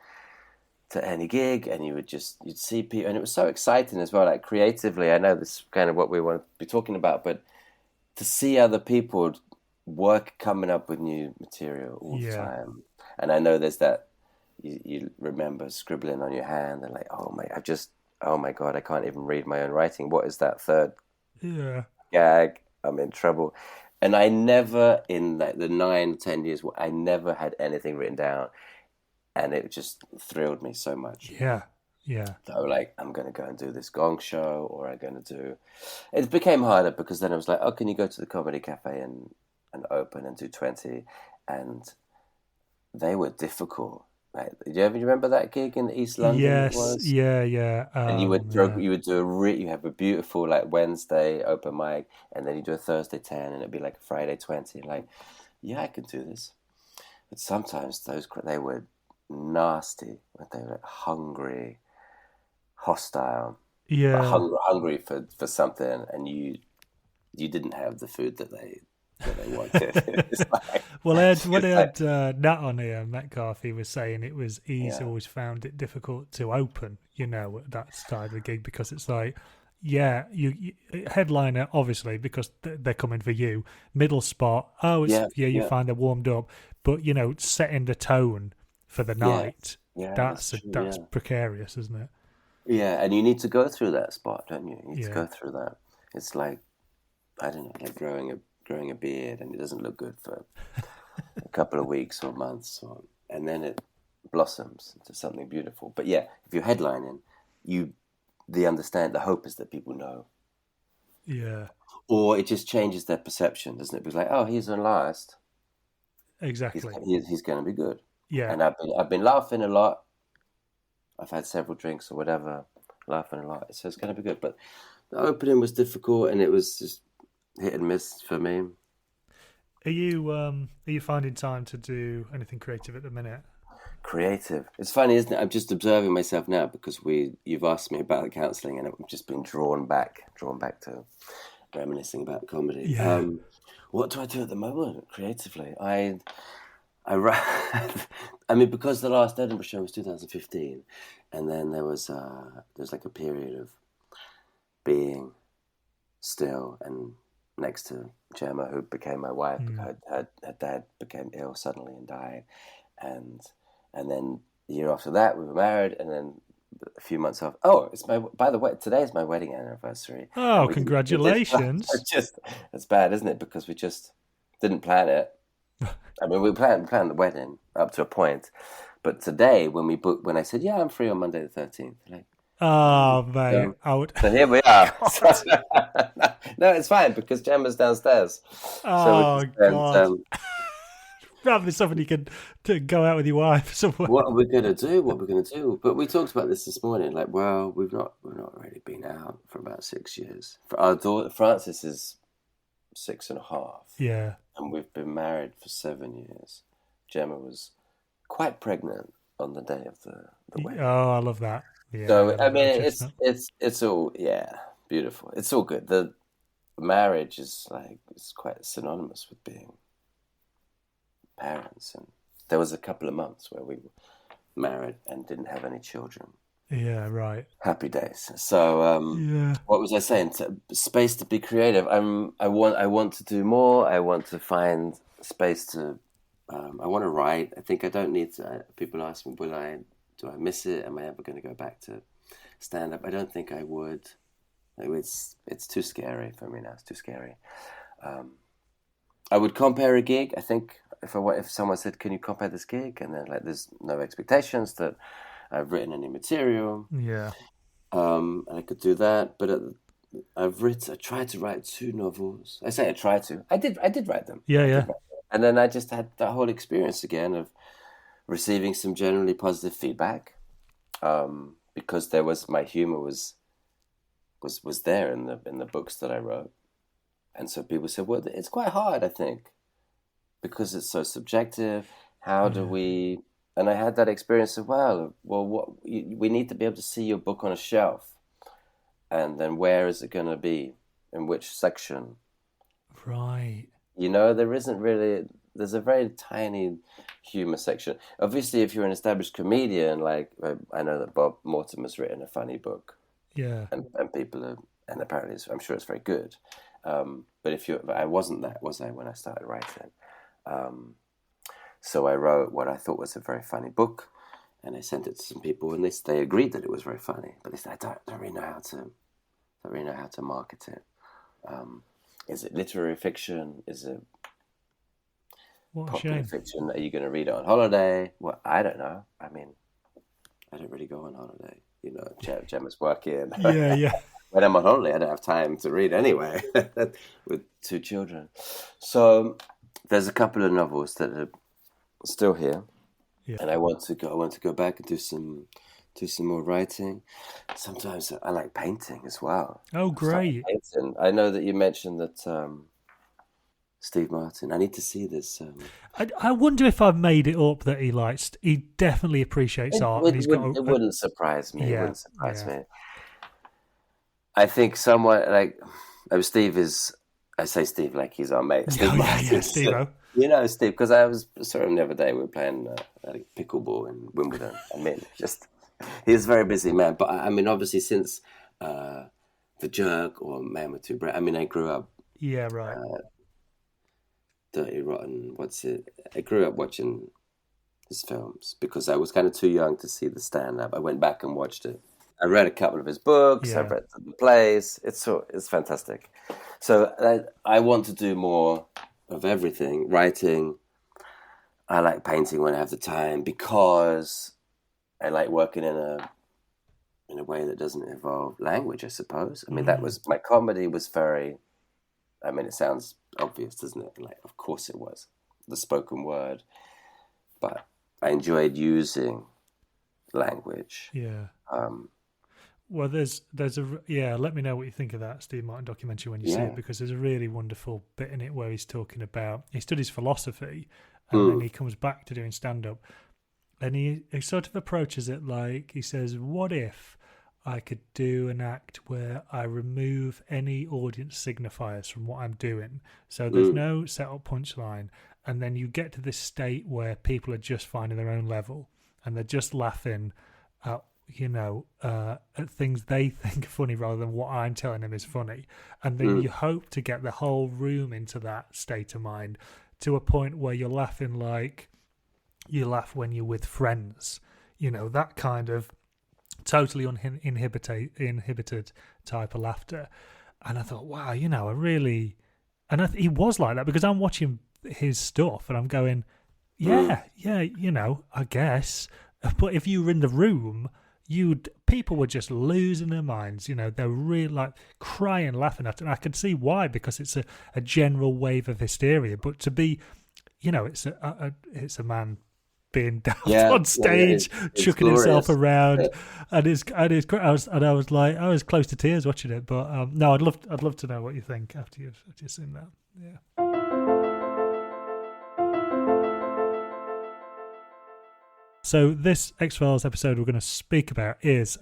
to any gig, and you'd see people, and it was so exciting as well. Like creatively, I know this is kind of what we want to be talking about, but to see other people work coming up with new material all the Yeah, time, and I know there's that you remember scribbling on your hand and like, oh my god, I can't even read my own writing. What is that third yeah, gag? I'm in trouble. And I never, in like the 9, 10 years, I never had anything written down, and it just thrilled me so much. yeah, yeah, So like, I'm gonna go and do this gong show, or I'm gonna do. It became harder because then I was like, oh, can you go to the comedy cafe and open and do 20, and they were difficult. Like, do you ever remember that gig in East London? It yes, was, yeah, yeah. and Yeah, you would do you have a beautiful like Wednesday open mic, and then you do a Thursday 10, and it'd be like a Friday 20. Like, yeah, I can do this. But sometimes they were nasty. They were like hungry, hostile, but yeah. hungry for something, and you didn't have the food that they wanted. It's like, Well, when I it's like, had Nat on here, Metcalf, he was saying he's yeah, always found it difficult to open, at that side of the gig, because it's like, yeah, you headliner, obviously, because they're coming for you. Middle spot, oh, yeah, you yeah, find they're warmed up, but setting the tone for the yeah, night, yeah. That's that's true. that's Yeah. precarious, isn't it? Yeah, and you need to go through that spot, don't you? You need to Yeah, go through that. It's like, I don't know, like growing a beard, and it doesn't look good for a couple of weeks or months, and then it blossoms into something beautiful. But yeah, if you're headlining, the hope is that people know, yeah, or it just changes their perception, doesn't it? Because like, oh, he's on last, exactly. he's going to be good, Yeah, and I've been laughing a lot. I've had several drinks or whatever, laughing a lot, so it's going to be good. But the opening was difficult, and it was just hit and miss for me. are you finding time to do anything creative at the minute? Creative. It's funny, isn't it? I'm just observing myself now because you've asked me about the counselling, and I've just been drawn back to reminiscing about comedy. Yeah. What do I do at the moment creatively? I I mean, because the last Edinburgh show was 2015, and then there was like a period of being still and next to Gemma, who became my wife. Her dad became ill suddenly and died, and then the year after that we were married, and then a few months off. Oh, by the way, today is my wedding anniversary. Oh, congratulations! It's bad, isn't it? Because we just didn't plan it. I mean, we planned the wedding up to a point, but today when I said, yeah, I'm free on Monday the 13th, like, oh mate, so here we are. No, it's fine because Gemma's downstairs. Oh God. Rather than something you can to go out with your wife somewhere. What are we gonna do? But we talked about this morning. Like, well, we've not really been out for about 6 years. For our daughter, Frances is 6.5. Yeah, and we've been married for 7 years. Gemma was quite pregnant on the day of the wedding. Oh, I love that. Yeah. So I mean, it's all beautiful. It's all good. The marriage is it's quite synonymous with being parents, and there was a couple of months where we were married and didn't have any children. Yeah, right. Happy days. So what was I saying? Space to be creative. I want to do more. I want to find space to I want to write. I think I don't need to. People ask me, do I miss it? Am I ever going to go back to stand up? I don't think I would. It's too scary for me now. It's too scary. I would compare a gig. I think if someone said, "Can you compare this gig?" and then there's no expectations that I've written any material. Yeah. And I could do that, but I tried to write 2 novels. I say I tried to. I did write them. Yeah. And then I just had that whole experience again of receiving some generally positive feedback, because my humor was there in the books that I wrote, and so people said, "Well, it's quite hard, I think, because it's so subjective. How do we?" And I had that experience of, we need to be able to see your book on a shelf, and then where is it going to be, in which section? Right. There isn't really. There's a very tiny humor section. Obviously, if you're an established comedian, I know that Bob Mortimer's written a funny book. Yeah. And people are, and apparently I'm sure it's very good. But I wasn't that, was I, when I started writing? So I wrote what I thought was a very funny book, and I sent it to some people, and they agreed that it was very funny, but they said, I don't really know how to market it. Is it literary fiction? Is it popular fiction? Are you going to read it on holiday? Well, I don't know. I mean, I don't really go on holiday. Gemma's working. Yeah. When I'm on holiday, I don't have time to read anyway with 2 children. So there's a couple of novels that are still here, and I want to go back and do some more writing. Sometimes I like painting as well. Oh, great! I know that you mentioned that Steve Martin. I need to see this. I wonder if I've made it up that he likes. He definitely appreciates art. It wouldn't surprise me. Yeah, it wouldn't surprise me. I think someone Steve is. I say Steve like he's our mate. Steve Martin. Steve-o. Steve, because I saw him the other day. We were playing pickleball in Wimbledon. I mean, he's a very busy man. But I mean, obviously, since The Jerk or Man with Two Brains, I mean, I grew up. Yeah, right. Dirty Rotten. What's it? I grew up watching his films because I was kind of too young to see the stand-up. I went back and watched it. I read a couple of his books. Yeah. I've read the plays. It's fantastic. So I want to do more of everything. Writing. I like painting when I have the time because I like working in a way that doesn't involve language, I suppose. I mean, that was my comedy was very. I mean, it sounds obvious, doesn't it? Of course it was the spoken word, but I enjoyed using language. Yeah. Well, there's let me know what you think of that Steve Martin documentary when you see it, because there's a really wonderful bit in it where he's talking about, he studies philosophy and then he comes back to doing stand-up, And he sort of approaches it like, he says, what if I could do an act where I remove any audience signifiers from what I'm doing? So there's no set-up punchline. And then you get to this state where people are just finding their own level and they're just laughing at, at things they think are funny rather than what I'm telling them is funny. And then you hope to get the whole room into that state of mind to a point where you're laughing like you laugh when you're with friends, that kind of totally uninhibited type of laughter. And I thought, wow, I really, and he was like that because I'm watching his stuff and I'm going, yeah, I guess. But if you were in the room, people were just losing their minds. They're really like crying, laughing at it. And I could see why, because it's a general wave of hysteria. But to be, it's a man being daft on stage, it's chucking glorious. Himself around, and it's I was close to tears watching it. But no, I'd love to know what you think after you've seen that. Yeah. So this X-Files episode we're going to speak about is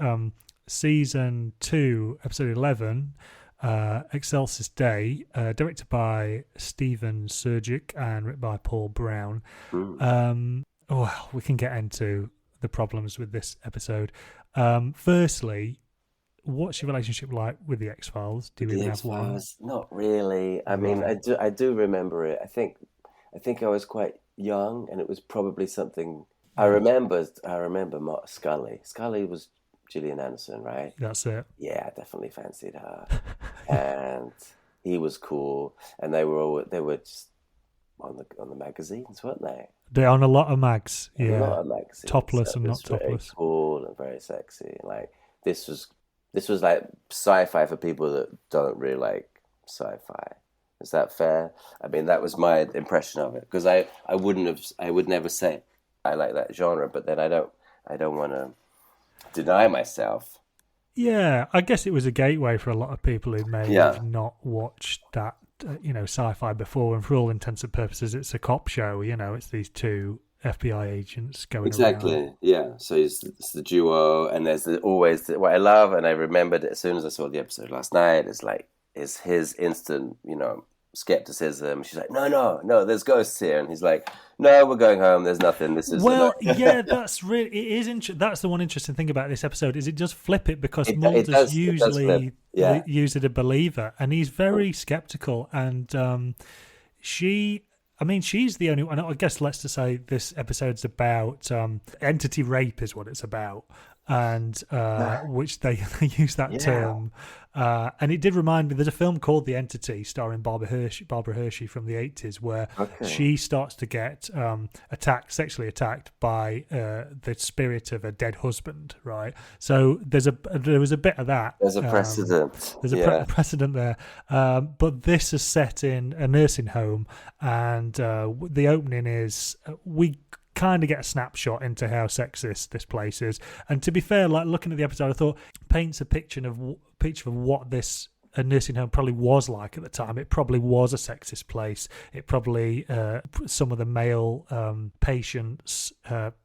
season 2, episode 11, Excelsis Dei, directed by Steven Surgic and written by Paul Brown. Well, we can get into the problems with this episode. Firstly, what's your relationship like with the X-Files? Do you even have one? Not really. I mean, I do remember it. I think I was quite young, and it was probably something. I remember Scully. Scully was Gillian Anderson, right? That's it. Yeah, I definitely fancied her, and he was cool. And they were just on the magazines, weren't they? They're on a lot of mags. A lot of magazines. Topless and not topless. Very cool and very sexy. Like this was like sci-fi for people that don't really like sci-fi. Is that fair? I mean, that was my impression of it, because I would never say I like that genre, but then I don't want to deny myself. Yeah, I guess it was a gateway for a lot of people who may have not watched that, sci-fi before. And for all intents and purposes, it's a cop show. It's these two FBI agents going around. Yeah. So it's the duo, and there's always what I love, and I remembered as soon as I saw the episode last night. Is his instant, skepticism. She's like, no, there's ghosts here, and he's like, no, we're going home. There's nothing. This is that's really it is. That's the one interesting thing about this episode is it does flip it, because Mulder's usually usually a believer, and he's very skeptical, and she's the only one. I guess let's just say this episode's about entity rape is what it's about, and which they use that term. And it did remind me, there's a film called The Entity starring Barbara Hershey from the 80s, where she starts to get sexually attacked by the spirit of a dead husband, right? So there was a bit of that. There's a precedent. There's a precedent there. But this is set in a nursing home, and the opening is, we kind of get a snapshot into how sexist this place is. And to be fair, like looking at the episode, I thought paints a picture of what this nursing home probably was like at the time. It probably was a sexist place. It probably some of the male patients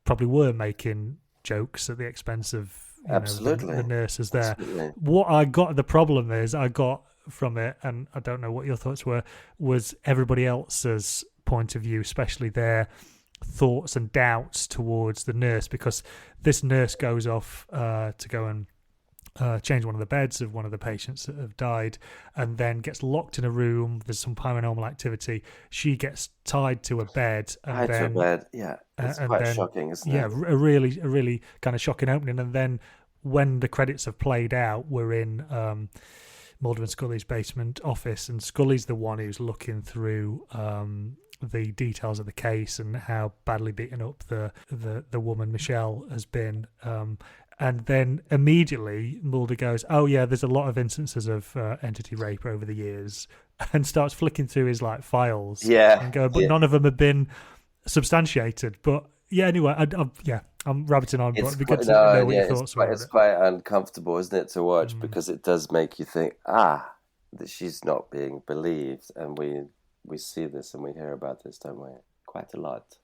probably were making jokes at the expense of the nurses there. Absolutely. What I got, the problem is I got from it, and I don't know what your thoughts were, was everybody else's point of view, especially their thoughts and doubts towards the nurse, because this nurse goes off to go and change one of the beds of one of the patients that have died, and then gets locked in a room. There's some paranormal activity. She gets tied to a bed. Yeah. It's quite shocking, isn't it? Yeah, a really kind of shocking opening. And then when the credits have played out, we're in Mulder and Scully's basement office, and Scully's the one who's looking through the details of the case and how badly beaten up the woman Michelle has been. And then immediately Mulder goes, oh yeah, there's a lot of instances of entity rape over the years, and starts flicking through his files. And go, but none of them have been substantiated. But yeah, anyway, I'm rabbiting on, but it'd be good to know what your thoughts were. It's quite uncomfortable, isn't it, to watch, because it does make you think, that she's not being believed, and we see this and we hear about this, don't we? Quite a lot.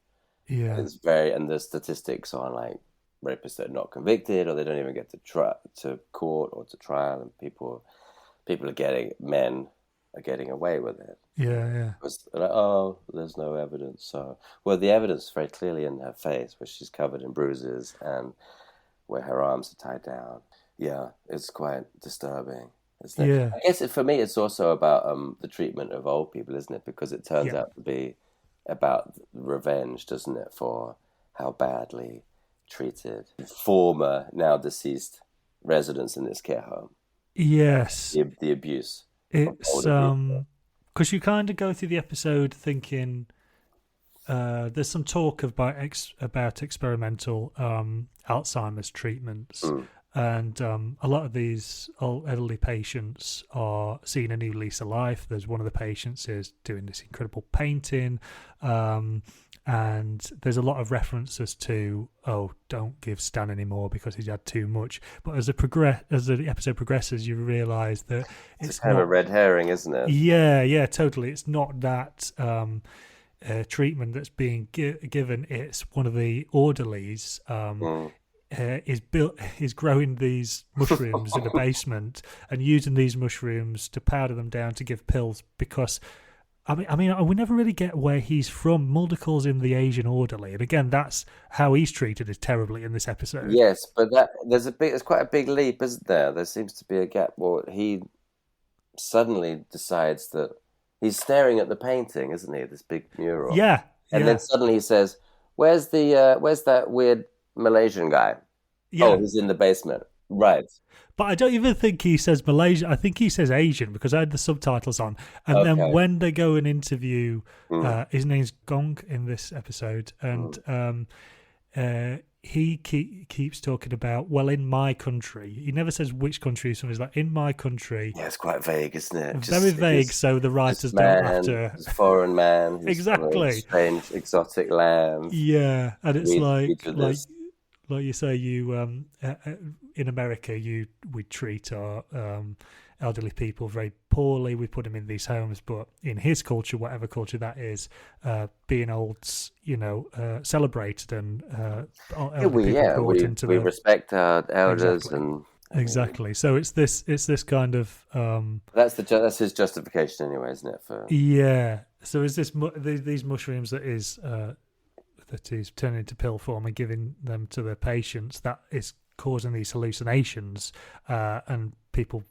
Yeah. It's very, and the statistics on like rapists that are not convicted, or they don't even get to court or to trial, and men are getting away with it. Yeah. Because they're like, oh, there's no evidence. So, well, the evidence is very clearly in her face, where she's covered in bruises and where her arms are tied down. Yeah, it's quite disturbing, isn't it? Yeah. I guess for me, it's also about the treatment of old people, isn't it? Because it turns out to be about revenge, doesn't it, for how badly treated former, now deceased residents in this care home. Yes. The abuse. It's because you kind of go through the episode thinking there's some talk about experimental Alzheimer's treatments, and a lot of these elderly patients are seeing a new lease of life. There's one of the patients is doing this incredible painting, and there's a lot of references to, oh, don't give Stan anymore because he's had too much. But as the episode progresses, you realise that it's kind of a red herring, isn't it? Yeah, totally. It's not that treatment that's being given. It's one of the orderlies is growing these mushrooms in the basement and using these mushrooms to powder them down to give pills because. I mean, we never really get where he's from. Mulder calls him the Asian orderly, and again, that's how he's treated as terribly in this episode. Yes, but there's quite a big leap, isn't there? There seems to be a gap where he suddenly decides that he's staring at the painting, isn't he? This big mural. Yeah, and then suddenly he says, "Where's that weird Malaysian guy?" Yeah. Oh, he's in the basement. Right. But I don't even think he says Malaysian. I think he says Asian because I had the subtitles on. And then when they go and interview, his name's Gong in this episode, and he keeps talking about, well, in my country. He never says which country he's from. He's like, in my country. Yeah, it's quite vague, isn't it? Very vague, so the writers don't have to... foreign man. Exactly. Strange, exotic land. Yeah, and it's like you say, you in America, we treat our elderly people very poorly. We put them in these homes, but in his culture, whatever culture that is, being old's celebrated and we respect our elders exactly. So it's this kind of that's his justification anyway, isn't it? So is these mushrooms that he's turning into pill form and giving them to the patients that is causing these hallucinations, and people.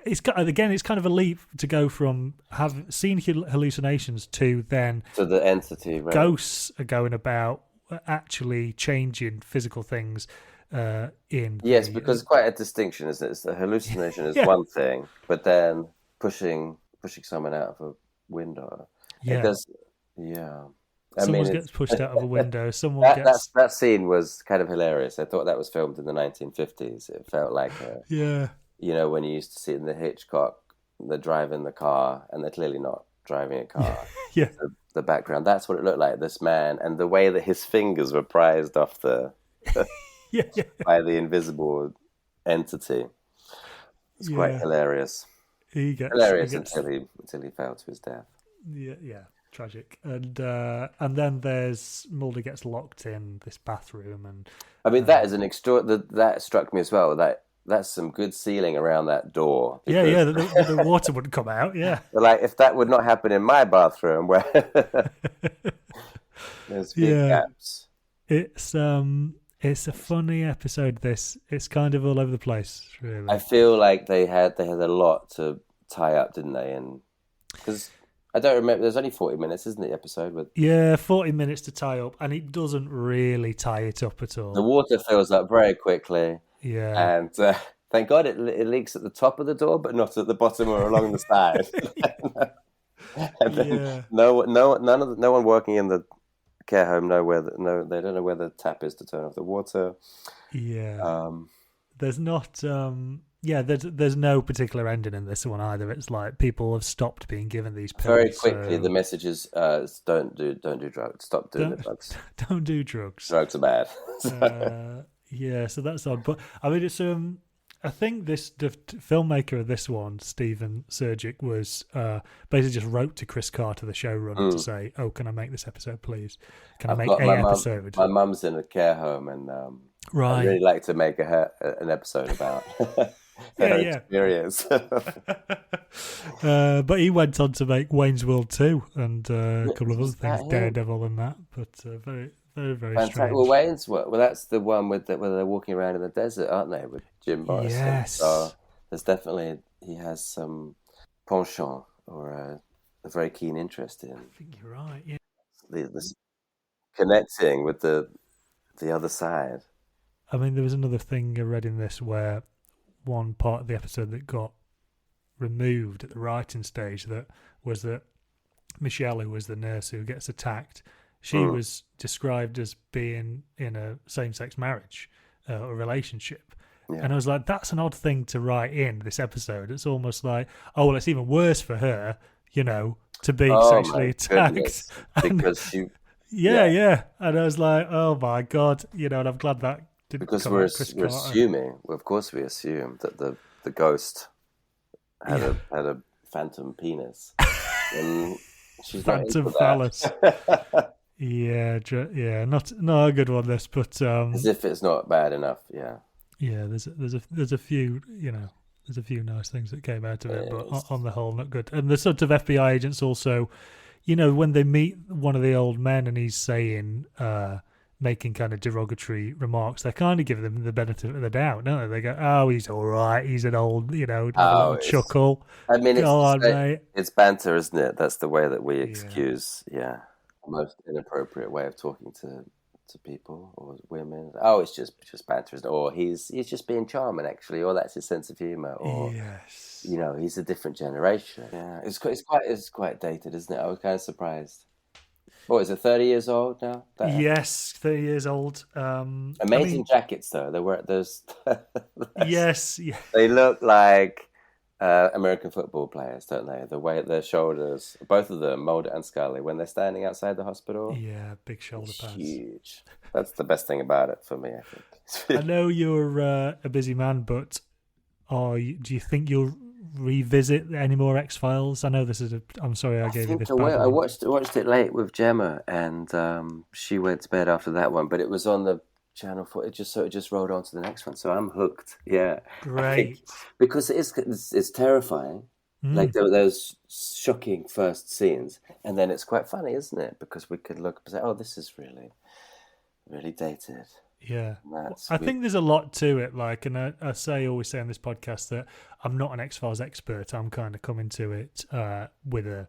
It's kind of a leap to go from seen hallucinations to then to the entity. Right? Ghosts are going about actually changing physical things. Because it's quite a distinction, isn't it? It's the hallucination is one thing, but then pushing someone out of a window. It does. Yeah. Someone gets pushed out of a window. That scene was kind of hilarious. I thought that was filmed in the 1950s. It felt like when you used to see it in the Hitchcock, they're driving the car and they're clearly not driving a car. Yeah. The background. That's what it looked like. This man and the way that his fingers were prized off the by the invisible entity. It's quite hilarious. Hilarious until he fell to his death. Yeah. Tragic, and then there's Mulder gets locked in this bathroom, and I mean that is an that struck me as well. That's some good sealing around that door. The water wouldn't come out. Yeah, like if that would not happen in my bathroom, where there's big gaps. It's a funny episode. It's kind of all over the place. Really, I feel like they had a lot to tie up, didn't they? And because. I don't remember. There's only 40 minutes, isn't it, the episode? 40 minutes to tie up, and it doesn't really tie it up at all. The water fills up very quickly. Yeah. And thank God it leaks at the top of the door, but not at the bottom or along the side. And then no one working in the care home they don't know where the tap is to turn off the water. Yeah. There's not... there's no particular ending in this one either. It's like people have stopped being given these pills. Very quickly, the message is don't do drugs. Stop doing the drugs. Don't do drugs. Drugs are bad. So that's odd. But I mean, it's I think the filmmaker of this one, Stephen Surgic, was basically just wrote to Chris Carter, the showrunner, to say, "Oh, can I make this episode, please? Can I make a episode?" My mum's in a care home, and right. I'd really like to make an episode about her experience. But he went on to make Wayne's World 2 and a couple of other things, Daredevil and that. But very, very, very strange. Well, Wayne's World, that's the one where they're walking around in the desert, aren't they, with Jim Morrison? Yes. So there's definitely, he has some penchant or a very keen interest in. I think you're right, yeah. This connecting with the other side. I mean, there was another thing I read in this where one part of the episode that got removed at the writing stage was that Michelle, who was the nurse who gets attacked, she was described as being in a same-sex marriage or relationship. Yeah. And I was like, that's an odd thing to write in this episode. It's almost like, oh, well, it's even worse for her, to be sexually attacked. Because she... Yeah. And I was like, oh, my God. And I'm glad that didn't because come we're assuming, of course we assume that the ghost had a phantom penis. And she's phantom phallus. Yeah, not a good one. This, but as if it's not bad enough. Yeah. There's a few there's a few nice things that came out of it, but on the whole, not good. And the sort of FBI agents also, when they meet one of the old men and he's saying, making kind of derogatory remarks, they kind of give them the benefit of the doubt, don't they? They go, "Oh, he's all right. He's an old, chuckle." I mean, it's banter, isn't it? That's the way that we excuse, the most inappropriate way of talking to people or women. Oh, it's just banter, isn't it? Or he's just being charming, actually, or that's his sense of humor, or he's a different generation. Yeah, it's quite dated, isn't it? I was kind of surprised. What is it? 30 years old now? Yes, 30 years old. Amazing jackets, though. They were those. Yes, they look like American football players, don't they? The way their shoulders, both of them, Mulder and Scully, when they're standing outside the hospital. Yeah, big shoulder pads. Huge. That's the best thing about it for me, I think. I know you're a busy man, but do you think you'll revisit any more X-Files? I know this is I'm sorry I gave you this. I watched it late with Gemma, and she went to bed after that one. But it was on the Channel 4. It just rolled on to the next one, so I'm hooked. Yeah, great. Because it's terrifying. Like those shocking first scenes, and then it's quite funny, isn't it? Because we could look and say, "Oh, this is really, really dated." Yeah, I think there's a lot to it. Like, and I always say on this podcast that I'm not an X-Files expert. I'm kind of coming to it with an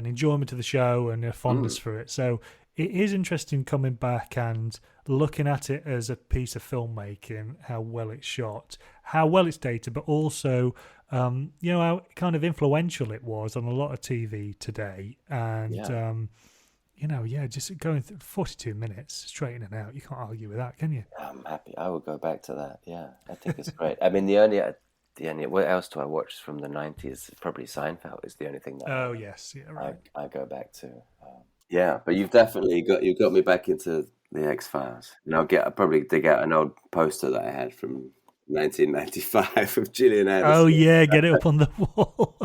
enjoyment of the show and a fondness for it. So it is interesting coming back and looking at it as a piece of filmmaking, how well it's shot, how well it's dated, but also how kind of influential it was on a lot of TV today. And just going through 42 minutes straight in and out. You can't argue with that, can you? I'm happy. I would go back to that. Yeah, I think it's great. I mean, the only what else do I watch from the 90s? Probably Seinfeld is the only thing that. Yes, yeah, right. I go back to. But you've definitely got me back into the X-Files. And I'll probably dig out an old poster that I had from 1995 of Gillian Anderson. Oh yeah, get it up on the wall.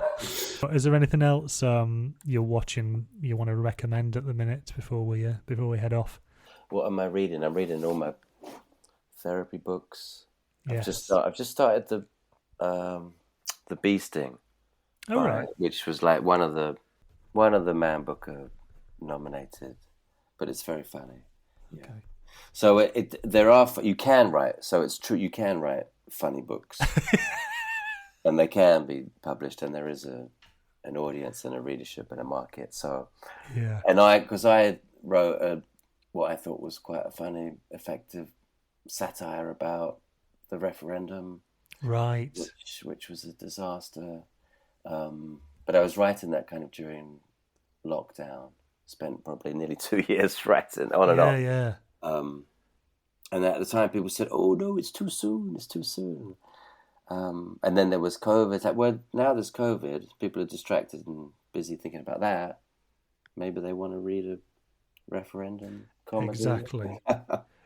Is there anything else you're watching you want to recommend at the minute before we head off? What am I reading? I'm reading all my therapy books. Yes. I've just started the Bee Sting. Oh, right. Which was like one of the Man Booker nominated, but it's very funny. Okay. Yeah. So you can write. So it's true. You can write funny books, and they can be published, and there is an audience and a readership and a market. So yeah. And because I wrote what I thought was quite a funny, effective satire about the referendum, right? Which was a disaster. But I was writing that kind of during lockdown. Spent probably nearly 2 years writing on and off. Yeah. And at the time, people said, "Oh no, it's too soon. It's too soon." And then there was COVID. It's like, well, now there's COVID. People are distracted and busy thinking about that. Maybe they want to read a referendum comedy. Exactly.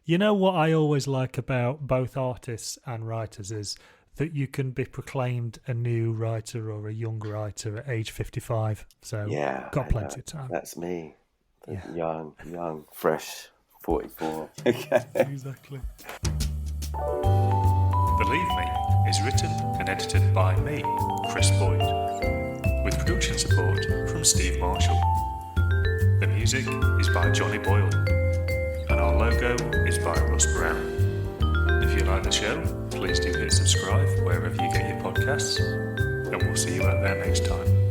You know what I always like about both artists and writers is that you can be proclaimed a new writer or a young writer at age 55. So got plenty of time. That's me. Yeah. Young, fresh, 44. Okay. Exactly. Believe Me is written and edited by me, Chris Boyd, with production support from Steve Marshall. The music is by Johnny Boyle, and our logo is by Russ Brown. If you like the show, please do hit subscribe wherever you get your podcasts, and we'll see you out there next time.